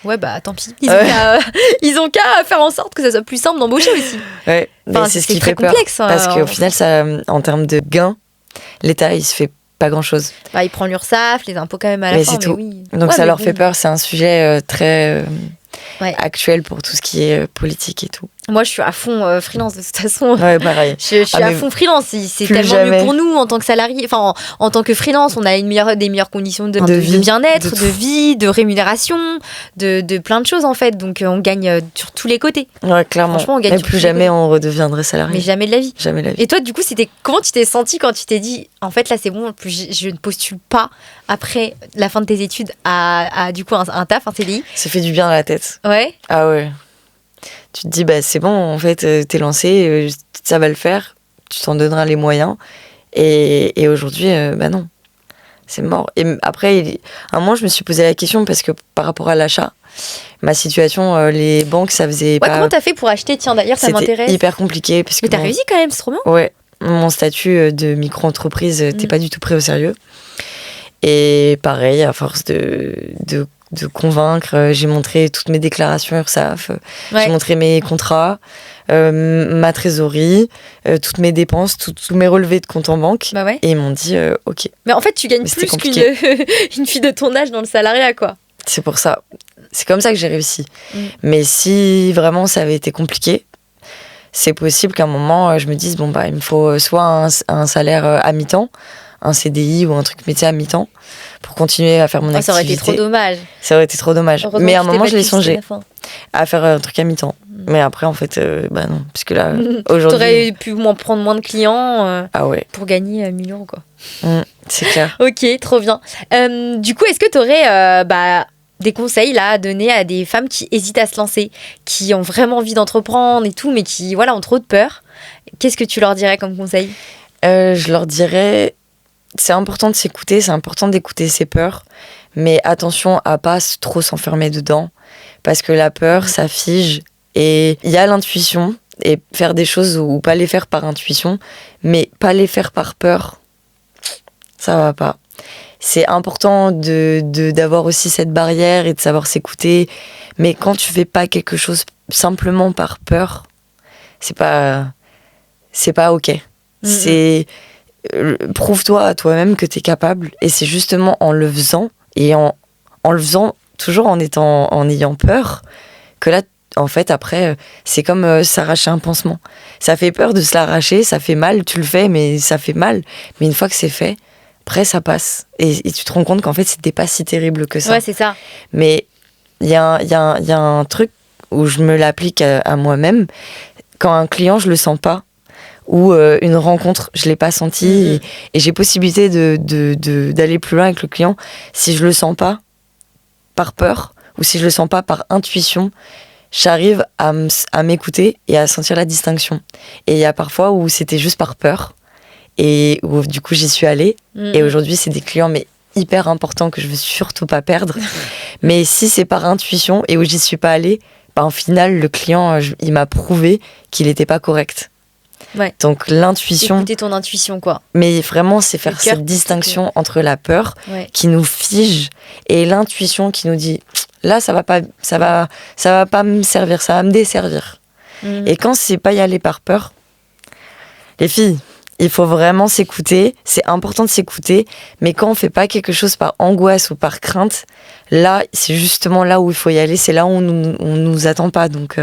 Ouais, bah tant pis. Ils ont qu'à faire en sorte que ça soit plus simple d'embaucher aussi. Ouais, enfin, c'est ce qui fait complexe, peur. Parce qu'au final, ça, en termes de gains, l'État, il se fait pas grand-chose. Bah, il prend l'URSSAF, les impôts quand même à la fin. C'est tout. Oui. Donc ça leur fait peur. C'est un sujet très... actuel pour tout ce qui est politique et tout. Moi, je suis à fond freelance de toute façon. Ouais, pareil. Je suis à fond freelance. C'est tellement mieux pour nous en tant que salariés. Enfin, en tant que freelance, on a des meilleures conditions de bien-être, de vie, de rémunération, de plein de choses en fait. Donc, on gagne sur tous les côtés. Ouais, clairement. Franchement, on gagne. Et plus jamais on redeviendrait salarié. Mais jamais de la vie. Jamais de la vie. Et toi, du coup, comment tu t'es sentie quand tu t'es dit, en fait, là, c'est bon, je ne postule pas après la fin de tes études à du coup un taf, un CDI. Ça fait du bien à la tête. Ouais. Ah ouais. Tu te dis, bah, c'est bon, en fait, t'es lancé, ça va le faire, tu t'en donneras les moyens. Et aujourd'hui, bah non, c'est mort. Et après, à un moment, je me suis posé la question parce que par rapport à l'achat, ma situation, les banques, ça faisait pas... Comment t'as fait pour acheter? Tiens, d'ailleurs, ça m'intéresse. C'était hyper compliqué. Parce mais t'as réussi quand même, c'est trop bien. Ouais, mon statut de micro-entreprise, t'es pas du tout pris au sérieux. Et pareil, à force de convaincre, j'ai montré toutes mes déclarations URSSAF, j'ai montré mes contrats, ma trésorerie, toutes mes dépenses, tous mes relevés de compte en banque. Bah ouais. Et ils m'ont dit ok. Mais en fait, tu gagnes plus qu'une fille de ton âge dans le salariat, quoi. C'est pour ça. C'est comme ça que j'ai réussi. Mais si vraiment ça avait été compliqué, c'est possible qu'à un moment, je me dise, bon, bah, il me faut soit un salaire à mi-temps, un CDI ou un truc métier à mi-temps pour continuer à faire mon activité. Ça aurait été trop dommage. Ça aurait été trop dommage. Mais à un moment, je l'ai songé à faire un truc à mi-temps. Mais après, en fait, bah non. Puisque là, aujourd'hui... T'aurais pu prendre moins de clients pour gagner 1 000 €, quoi. C'est clair. Ok, trop bien. Du coup, est-ce que t'aurais des conseils là, à donner à des femmes qui hésitent à se lancer, qui ont vraiment envie d'entreprendre et tout, mais qui ont trop de peur? Qu'est-ce que tu leur dirais comme conseil? Je leur dirais... C'est important de s'écouter, c'est important d'écouter ses peurs, mais attention à pas trop s'enfermer dedans, parce que la peur, ça fige, et il y a l'intuition, et faire des choses ou pas les faire par intuition, mais pas les faire par peur, ça va pas. C'est important d'avoir aussi cette barrière et de savoir s'écouter, mais quand tu fais pas quelque chose simplement par peur, c'est pas ok. C'est... Prouve-toi à toi-même que t'es capable, et c'est justement en le faisant et en le faisant toujours en ayant peur que là en fait après c'est comme s'arracher un pansement. Ça fait peur de se l'arracher, ça fait mal, tu le fais mais ça fait mal, mais une fois que c'est fait, après ça passe et tu te rends compte qu'en fait c'était pas si terrible que ça. Ouais, c'est ça. Mais il y a un truc où je me l'applique à moi-même. Quand un client je le sens pas, ou une rencontre, je l'ai pas senti et j'ai possibilité d'aller plus loin avec le client si je le sens pas par peur ou si je le sens pas par intuition. J'arrive à m'écouter et à sentir la distinction. Et il y a parfois où c'était juste par peur et où du coup j'y suis allée. Et aujourd'hui c'est des clients mais hyper importants que je veux surtout pas perdre. Mais si c'est par intuition et où j'y suis pas allée, bah, au final le client il m'a prouvé qu'il était pas correct. Ouais. Donc l'intuition. Écouter ton intuition quoi. Mais vraiment c'est faire cette distinction entre la peur qui nous fige et l'intuition qui nous dit là ça va pas me servir, ça va me desservir. Et quand c'est pas y aller par peur, les filles, il faut vraiment s'écouter, c'est important de s'écouter, mais quand on fait pas quelque chose par angoisse ou par crainte, là, c'est justement là où il faut y aller, c'est là où on nous attend pas, donc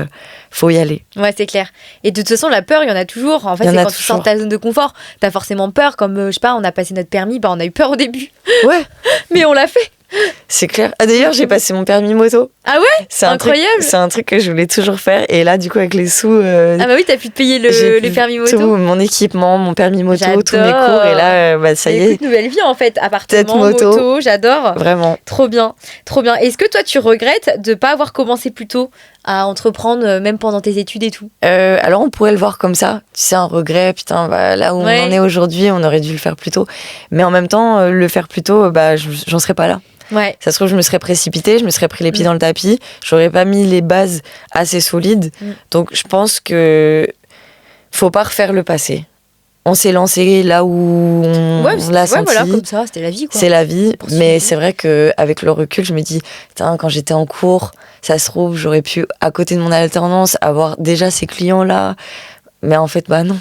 faut y aller. Ouais, c'est clair. Et de toute façon, la peur, il y en a toujours. En fait, c'est quand tu sors de ta zone de confort, t'as forcément peur, comme, je sais pas, on a passé notre permis, bah on a eu peur au début. Ouais. Mais on l'a fait. C'est clair. Ah, d'ailleurs, j'ai passé mon permis moto. Ah ouais? C'est incroyable. C'est un truc que je voulais toujours faire. Et là, du coup, avec les sous... Ah bah oui, t'as pu te payer le permis moto. Tout, mon équipement, mon permis moto, tous mes cours. Et là, bah, ça y est. Écoute, nouvelle vie, en fait. Appartement, moto, j'adore. Vraiment. Trop bien, trop bien. Est-ce que toi, tu regrettes de pas avoir commencé plus tôt à entreprendre, même pendant tes études et tout? Alors, on pourrait le voir comme ça. Tu sais, un regret, putain, bah, là où on en est aujourd'hui, on aurait dû le faire plus tôt. Mais en même temps, le faire plus tôt, bah, j'en serais pas là. Ouais. Ça se trouve, je me serais précipitée, je me serais pris les pieds dans le tapis, j'aurais pas mis les bases assez solides. Donc, je pense que faut pas refaire le passé. On s'est lancé là où on l'a senti. Voilà, comme ça, c'était la vie, quoi. C'est la vie, mais c'est vrai qu'avec le recul, je me dis, quand j'étais en cours, ça se trouve, j'aurais pu, à côté de mon alternance, avoir déjà ces clients-là. Mais en fait, bah non.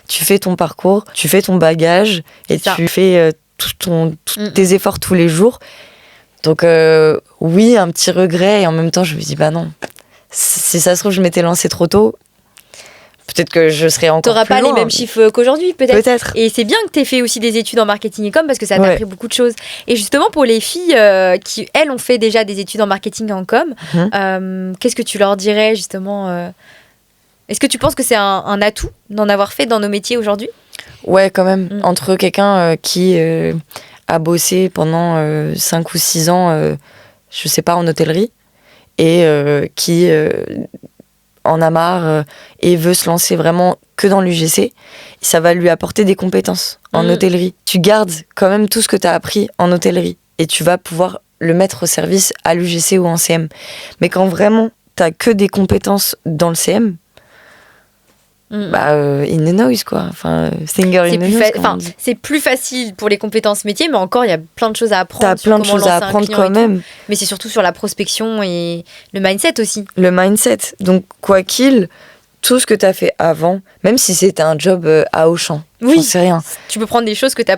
Tu fais ton parcours, tu fais ton bagage, et tu fais tous tes efforts tous les jours. Donc oui, un petit regret, et en même temps je me dis bah non, si ça se trouve je m'étais lancée trop tôt, peut-être que je serais encore T'auras plus pas loin. les mêmes chiffres qu'aujourd'hui, peut-être. Peut-être. Et c'est bien que t'aies fait aussi des études en marketing et com parce que ça t'a appris beaucoup de choses. Et justement pour les filles qui elles ont fait déjà des études en marketing et en com, qu'est-ce que tu leur dirais justement Est-ce que tu penses que c'est un atout d'en avoir fait dans nos métiers aujourd'hui? Ouais, quand même. Entre quelqu'un qui a bossé pendant 5 ou 6 ans, je sais pas, en hôtellerie, et qui en a marre et veut se lancer vraiment que dans l'UGC, ça va lui apporter des compétences en hôtellerie. Tu gardes quand même tout ce que tu as appris en hôtellerie et tu vas pouvoir le mettre au service à l'UGC ou en CM. Mais quand vraiment tu n'as que des compétences dans le CM, bah, in the noise, quoi. Enfin, singer in the noise. C'est plus facile pour les compétences métiers, mais encore, il y a plein de choses à apprendre. T'as plein de choses à apprendre quand même. Mais c'est surtout sur la prospection et le mindset aussi. Le mindset. Donc, quoi qu'il, tout ce que t'as fait avant, même si c'était un job à Auchan, j'en sais rien. Tu peux prendre des choses que t'as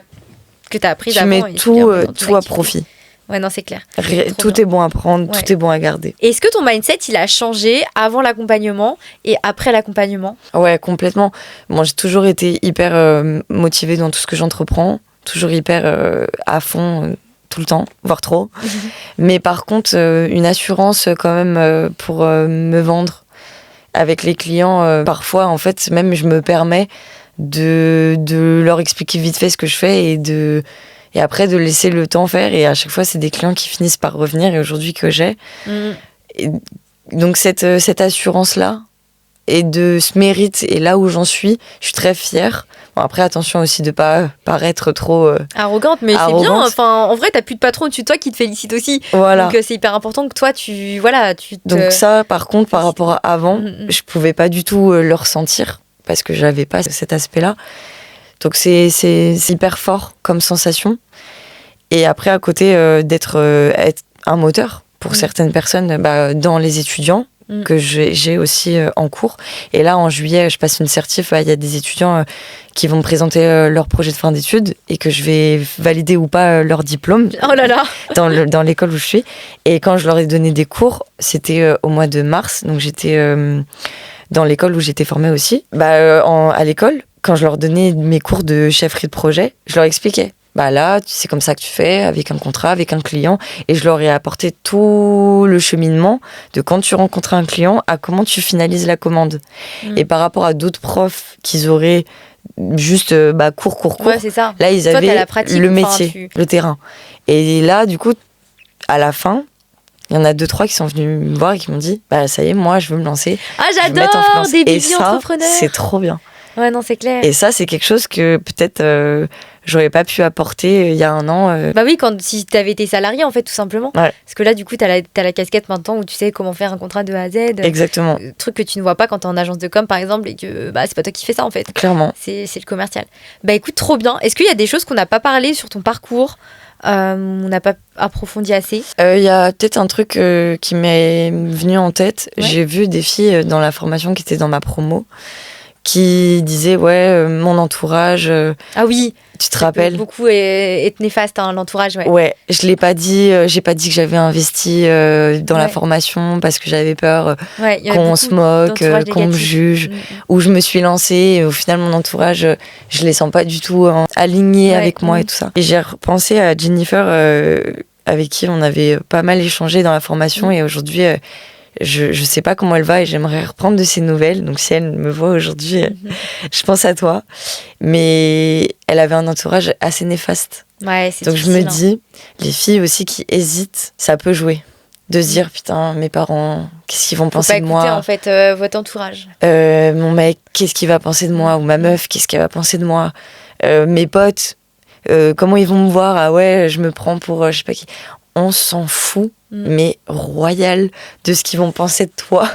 apprises avant. Tu mets tout à profit. Ouais, non, c'est clair. Tout est bon à prendre, tout est bon à garder. Est-ce que ton mindset, il a changé avant l'accompagnement et après l'accompagnement? Ouais, complètement. Moi, j'ai toujours été hyper motivée dans tout ce que j'entreprends, toujours hyper à fond, tout le temps, voire trop. Mais par contre, une assurance quand même pour me vendre avec les clients. Parfois, en fait, même je me permets de leur expliquer vite fait ce que je fais et après de laisser le temps faire, et à chaque fois c'est des clients qui finissent par revenir, et aujourd'hui que j'ai et donc cette assurance là et de ce mérite, et là où j'en suis, je suis très fière. Bon, après attention aussi de pas paraître trop arrogante, mais c'est bien, enfin en vrai t'as plus de patron au-dessus de toi qui te félicite aussi, voilà. Donc c'est hyper important que toi tu donc ça par contre par rapport à avant, je pouvais pas du tout le ressentir parce que j'avais pas cet aspect là. Donc c'est hyper fort comme sensation. Et après, à côté être un moteur pour certaines personnes dans les étudiants que j'ai aussi en cours. Et là, en juillet, je passe une certif. Il y a des étudiants qui vont me présenter leur projet de fin d'études et que je vais valider ou pas leur diplôme. Oh là là. dans l'école où je suis. Et quand je leur ai donné des cours, c'était au mois de mars. Donc j'étais dans l'école où j'étais formée aussi. À l'école, quand je leur donnais mes cours de chefferie de projet, je leur expliquais. bah là, c'est comme ça que tu fais, avec un contrat, avec un client. Et je leur ai apporté tout le cheminement de quand tu rencontres un client à comment tu finalises la commande. Et par rapport à d'autres profs qu'ils auraient juste cours. Ouais, c'est ça. Là, ils Toi, avaient t'as la pratique, le métier, le terrain. Et là, du coup, à la fin, il y en a 2-3 qui sont venus me voir et qui m'ont dit bah ça y est, moi, je veux me lancer. Ah, j'adore des baby entrepreneurs. C'est trop bien. Ouais, non, c'est clair. Et ça, c'est quelque chose que peut-être j'aurais pas pu apporter il y a un an. Bah oui, si t'avais été salarié, en fait, tout simplement. Ouais. Parce que là, du coup, t'as la casquette maintenant où tu sais comment faire un contrat de A à Z. Exactement. Truc que tu ne vois pas quand t'es en agence de com, par exemple, et que c'est pas toi qui fais ça, en fait. Clairement. C'est le commercial. Bah écoute, trop bien. Est-ce qu'il y a des choses qu'on n'a pas parlé sur ton parcours on n'a pas approfondi assez? Il y a peut-être un truc qui m'est venu en tête. Ouais. J'ai vu des filles dans la formation qui étaient dans ma promo qui disaient mon entourage. Ah oui. Tu te rappelles? Beaucoup est néfaste, hein, l'entourage. Ouais, je l'ai pas dit. J'ai pas dit que j'avais investi dans la formation parce que j'avais peur qu'on se moque, qu'on me juge. Ou je me suis lancée et au final mon entourage, je les sens pas du tout alignés avec moi et tout ça. Et j'ai repensé à Jennifer avec qui on avait pas mal échangé dans la formation et aujourd'hui. Je sais pas comment elle va et j'aimerais reprendre de ses nouvelles. Donc si elle me voit aujourd'hui, je pense à toi. Mais elle avait un entourage assez néfaste. Ouais, c'est donc je me dis, les filles aussi qui hésitent, ça peut jouer. De se dire, putain, mes parents, qu'est-ce qu'ils vont penser de moi? Faut pas écouter en fait votre entourage. Mon mec, qu'est-ce qu'il va penser de moi? Ou ma meuf, qu'est-ce qu'elle va penser de moi? Mes potes, comment ils vont me voir? Ah ouais, je me prends pour je sais pas qui. On s'en fout, mais royal de ce qu'ils vont penser de toi.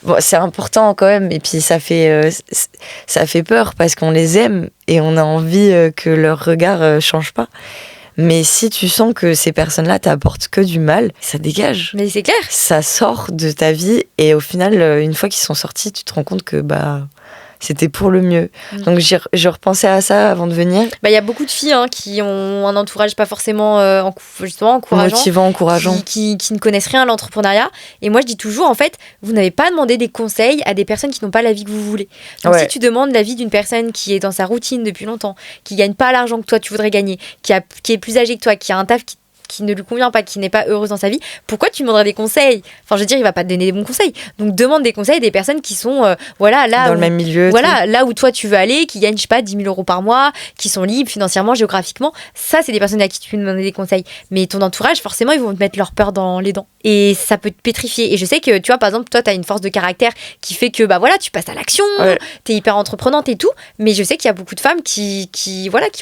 Bon, c'est important quand même, et puis ça fait peur parce qu'on les aime et on a envie que leur regard change pas. Mais si tu sens que ces personnes-là t'apportent que du mal, ça dégage. Mais c'est clair. Ça sort de ta vie et au final, une fois qu'ils sont sortis, tu te rends compte que c'était pour le mieux. Donc je repensais à ça avant de venir. Il y a beaucoup de filles qui ont un entourage pas forcément justement encourageant. Motivant, encourageant. Qui ne connaissent rien à l'entrepreneuriat. Et moi je dis toujours, en fait, vous n'avez pas demandé des conseils à des personnes qui n'ont pas la vie que vous voulez. Donc si tu demandes l'avis d'une personne qui est dans sa routine depuis longtemps, qui gagne pas l'argent que toi tu voudrais gagner, qui est plus âgée que toi, qui a un taf qui ne lui convient pas, qui n'est pas heureuse dans sa vie, pourquoi tu demanderais des conseils? Enfin, je veux dire, il va pas te donner des bons conseils. Donc, demande des conseils à des personnes qui sont, là dans le même milieu. Voilà, là où toi tu veux aller, qui gagnent, je sais pas, 10 000 euros par mois, qui sont libres financièrement, géographiquement. Ça, c'est des personnes à qui tu peux demander des conseils. Mais ton entourage, forcément, ils vont te mettre leur peur dans les dents. Et ça peut te pétrifier. Et je sais que, tu vois, par exemple, toi, t'as une force de caractère qui fait que, tu passes à l'action, t'es hyper entreprenante et tout. Mais je sais qu'il y a beaucoup de femmes qui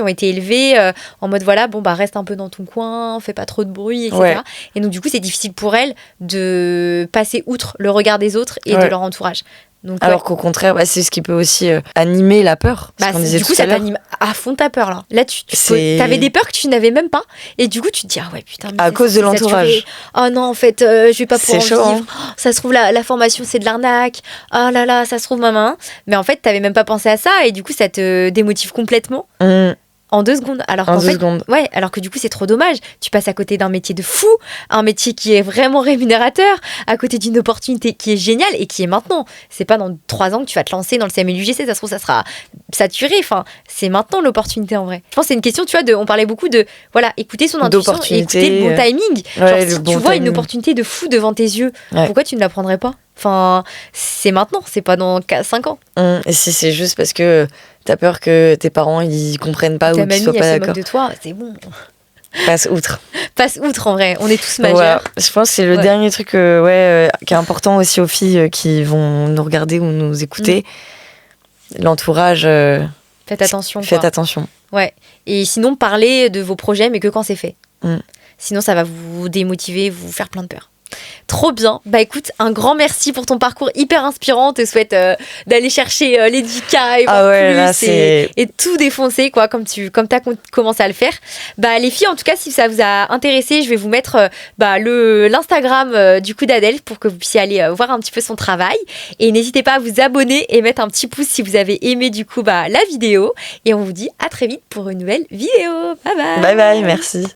ont été élevées en mode, reste un peu dans ton coin, fais pas trop de bruit, etc. Et donc, du coup, c'est difficile pour elles de passer outre le regard des autres et de leur entourage. Donc, alors qu'au contraire, c'est ce qui peut aussi animer la peur. Du coup, ça t'anime à fond ta peur, là. Là, t'avais des peurs que tu n'avais même pas. Et du coup, tu te dis, putain. Mais à cause de l'entourage. Oh non, en fait, je vais pas pouvoir vivre. Hein. Ça se trouve, la formation, c'est de l'arnaque. Oh là là, ça se trouve, maman. Mais en fait, t'avais même pas pensé à ça. Et du coup, ça te démotive complètement. En 2 secondes. Alors que du coup, c'est trop dommage. Tu passes à côté d'un métier de fou, un métier qui est vraiment rémunérateur, à côté d'une opportunité qui est géniale et qui est maintenant. C'est pas dans 3 ans que tu vas te lancer dans le CMA-UGC, ça se trouve, ça sera saturé. Enfin, c'est maintenant l'opportunité en vrai. Je pense que c'est une question, tu vois, on parlait beaucoup de, écouter son intuition et écouter le bon timing. Si tu vois une opportunité de fou devant tes yeux, pourquoi tu ne la prendrais pas? Enfin, c'est maintenant, c'est pas dans 5 ans. Et si c'est juste parce que t'as peur que tes parents ils comprennent pas ou qu'ils soient pas d'accord. De toi, c'est bon. Passe outre. Passe outre en vrai, on est tous majeurs. Voilà. Je pense que c'est le dernier truc qui est important aussi aux filles qui vont nous regarder ou nous écouter. L'entourage. Faites attention. Faites attention. Ouais. Et sinon, parlez de vos projets, mais que quand c'est fait. Sinon, ça va vous démotiver, vous faire plein de peur. Trop bien. Écoute, un grand merci pour ton parcours hyper inspirant. On te souhaite d'aller chercher les 10K et voir plus là, et tout défoncer comme t'as commencé à le faire. Les filles, en tout cas, si ça vous a intéressé, je vais vous mettre l'Instagram du coup d'Adèle pour que vous puissiez aller voir un petit peu son travail. Et n'hésitez pas à vous abonner et mettre un petit pouce si vous avez aimé du coup la vidéo. Et on vous dit à très vite pour une nouvelle vidéo. Bye bye. Bye bye, merci.